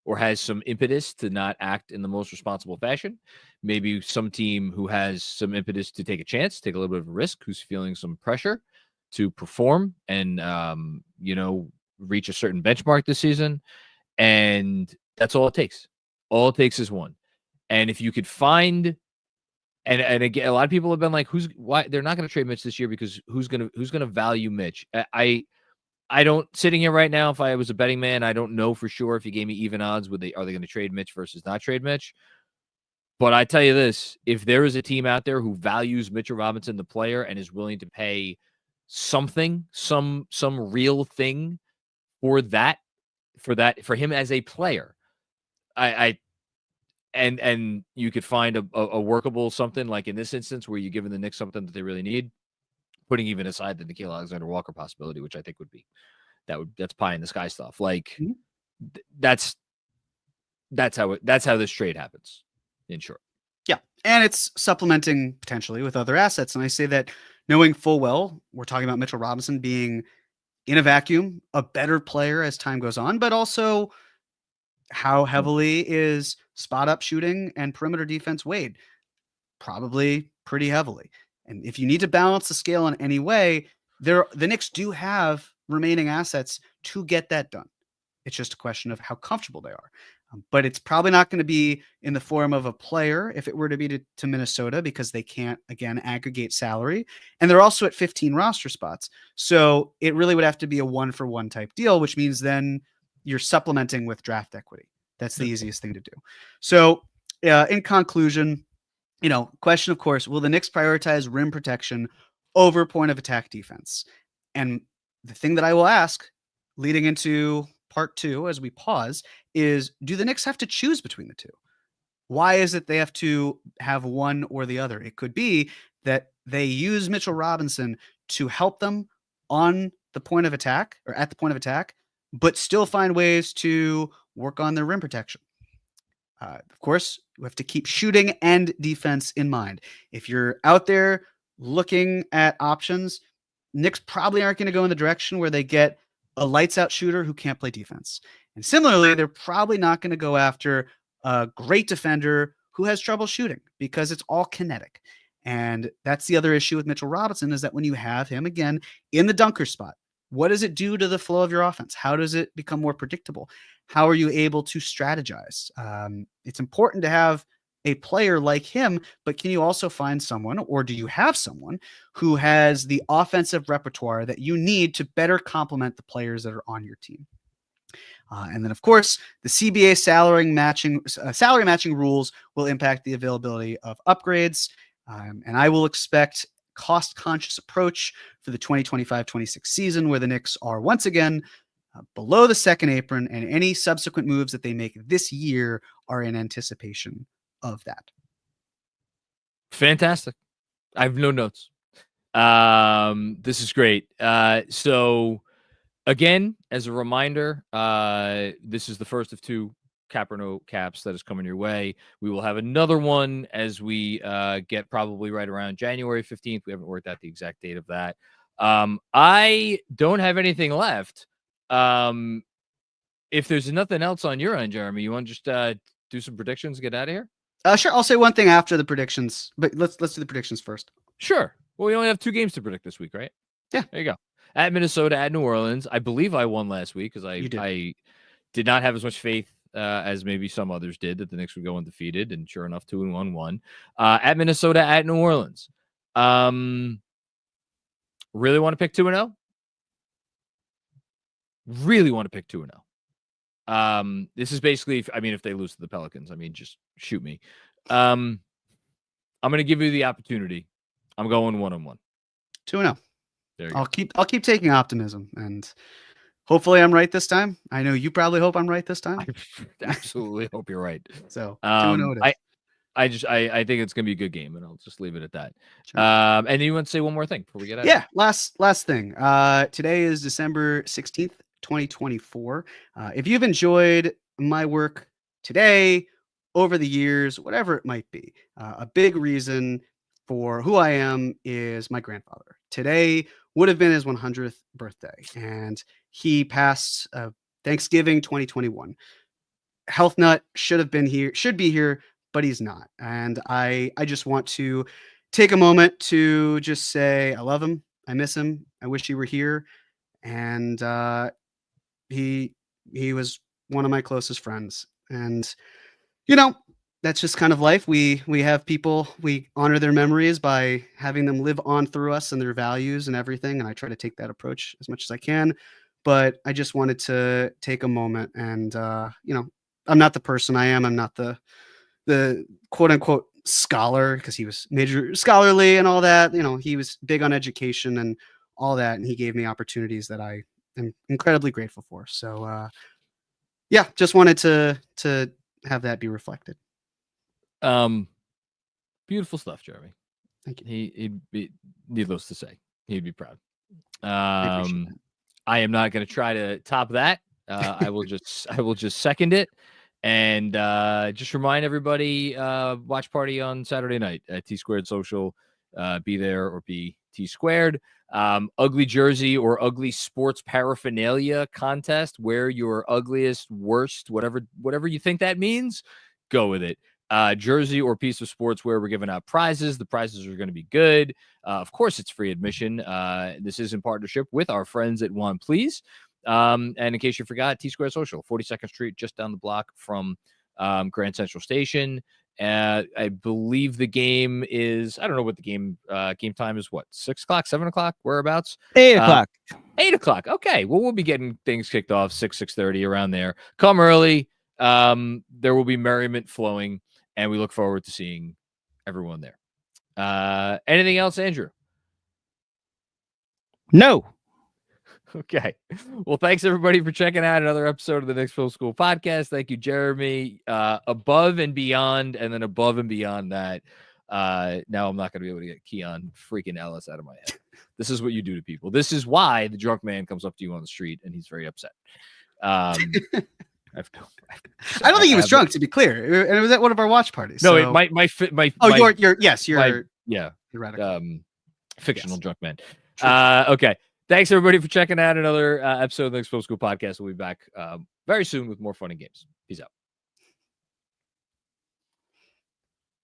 or has some impetus to not act in the most responsible fashion. Maybe some team who has some impetus to take a chance, take a little bit of a risk, who's feeling some pressure to perform and, reach a certain benchmark this season. And that's all it takes. All it takes is one. And if you could find, and again, a lot of people have been like, why they're not going to trade Mitch this year because who's going to value Mitch? I don't, sitting here right now, if I was a betting man, I don't know for sure if you gave me even odds, are they going to trade Mitch versus not trade Mitch? But I tell you this, if there is a team out there who values Mitchell Robinson, the player, and is willing to pay something, some real thing for him as a player, and you could find a workable something like in this instance where you're giving the Knicks something that they really need, putting even aside the Nickeil Alexander-Walker possibility, which I think that's pie in the sky stuff. Like that's That's how this trade happens, in short. Yeah. And it's supplementing potentially with other assets. And I say that knowing full well, we're talking about Mitchell Robinson being in a vacuum, a better player as time goes on, but also how heavily is spot up shooting and perimeter defense weighed? Probably pretty heavily. And if you need to balance the scale in any way, the Knicks do have remaining assets to get that done. It's just a question of how comfortable they are. But it's probably not going to be in the form of a player if it were to be to Minnesota, because they can't, again, aggregate salary. And they're also at 15 roster spots. So it really would have to be a 1-for-1 type deal, which means then you're supplementing with draft equity. That's the easiest thing to do. So in conclusion, question, of course, will the Knicks prioritize rim protection over point of attack defense? And the thing that I will ask leading into part 2 as we pause is, do the Knicks have to choose between the two? Why is it they have to have one or the other? It could be that they use Mitchell Robinson to help them on the point of attack or at the point of attack, but still find ways to work on their rim protection. Of course, you have to keep shooting and defense in mind. If you're out there looking at options, Knicks probably aren't going to go in the direction where they get a lights out shooter who can't play defense. And similarly, they're probably not going to go after a great defender who has trouble shooting, because it's all kinetic. And that's the other issue with Mitchell Robinson, is that when you have him again in the dunker spot, what does it do to the flow of your offense? How does it become more predictable? How are you able to strategize? It's important to have a player like him, but can you also find someone, or do you have someone who has the offensive repertoire that you need to better complement the players that are on your team? And then, of course, the CBA salary matching rules will impact the availability of upgrades. And I will expect cost-conscious approach for the 2025-26 season, where the Knicks are once again below the second apron, and any subsequent moves that they make this year are in anticipation of that. Fantastic. I have no notes. This is great. So again, as a reminder, this is the first of 2 cap or no caps that is coming your way. We will have another one as we get probably right around January 15th. We haven't worked out the exact date of that. I don't have anything left. If there's nothing else on your end, Jeremy, you want to just do some predictions, get out of here? Sure. I'll say one thing after the predictions, but let's do the predictions first. Sure. Well, we only have 2 games to predict this week, right? Yeah. There you go. At Minnesota, at New Orleans. I believe I won last week because I did not have as much faith as maybe some others did that the Knicks would go undefeated, and sure enough, 2-1 won. At Minnesota, at New Orleans. Really want to pick 2-0? Really want to pick 2-0. This is basically, if they lose to the Pelicans, just shoot me. I'm going to give you the opportunity. I'm going 1-1. 2-0. There you I'll keep taking optimism, and hopefully I'm right this time. I know you probably hope I'm right this time. I absolutely hope you're right. So 2-0 it is. I think it's gonna be a good game, and I'll just leave it at that. Sure. And you want to say one more thing before we get out? Yeah, last thing. Today is December 16th, 2024. If you've enjoyed my work today, over the years, whatever it might be, a big reason for who I am is my grandfather. Today would have been his 100th birthday, and he passed Thanksgiving 2021. Health nut should be here, but he's not. And I just want to take a moment to just say I love him. I miss him. I wish he were here. And he was one of my closest friends. And that's just kind of life. We have people, we honor their memories by having them live on through us and their values and everything. And I try to take that approach as much as I can. But I just wanted to take a moment and, I'm not the person I am. I'm not the quote unquote scholar, because he was major scholarly and all that. He was big on education and all that. And he gave me opportunities that I am incredibly grateful for. So, just wanted to have that be reflected. Beautiful stuff, Jeremy. Thank you. He'd be, needless to say, he'd be proud. I appreciate that. I am not going to try to top that. I will just second it And just remind everybody, watch party on Saturday night at T Squared Social. Be there or be T Squared. Ugly jersey or ugly sports paraphernalia contest. Wear your ugliest, worst, whatever you think that means. Go with it. Jersey or piece of sportswear, we're giving out prizes. The prizes are going to be good. Of course, it's free admission. This is in partnership with our friends at One Please. And in case you forgot, T Square Social, 42nd Street, just down the block from Grand Central Station. I believe the game is, I don't know what the game time is, what, 6 o'clock, 7 o'clock, whereabouts? 8 o'clock. 8 o'clock. Okay. Well, we'll be getting things kicked off 6:30 around there. Come early. There will be merriment flowing, and we look forward to seeing everyone there. Anything else, Andrew? No. Okay. Well, thanks everybody for checking out another episode of the Knicks Film School podcast. Thank you, Jeremy. Above and beyond, and then above and beyond that. Now I'm not going to be able to get Keon freaking Ellis out of my head. This is what you do to people. This is why the drunk man comes up to you on the street and he's very upset. I don't think he was drunk, to be clear, and it was at one of our watch parties. No, so. You're fictional drunk man. Okay. Thanks everybody for checking out another episode of the Knicks Film School podcast. We'll be back very soon with more fun and games. Peace out.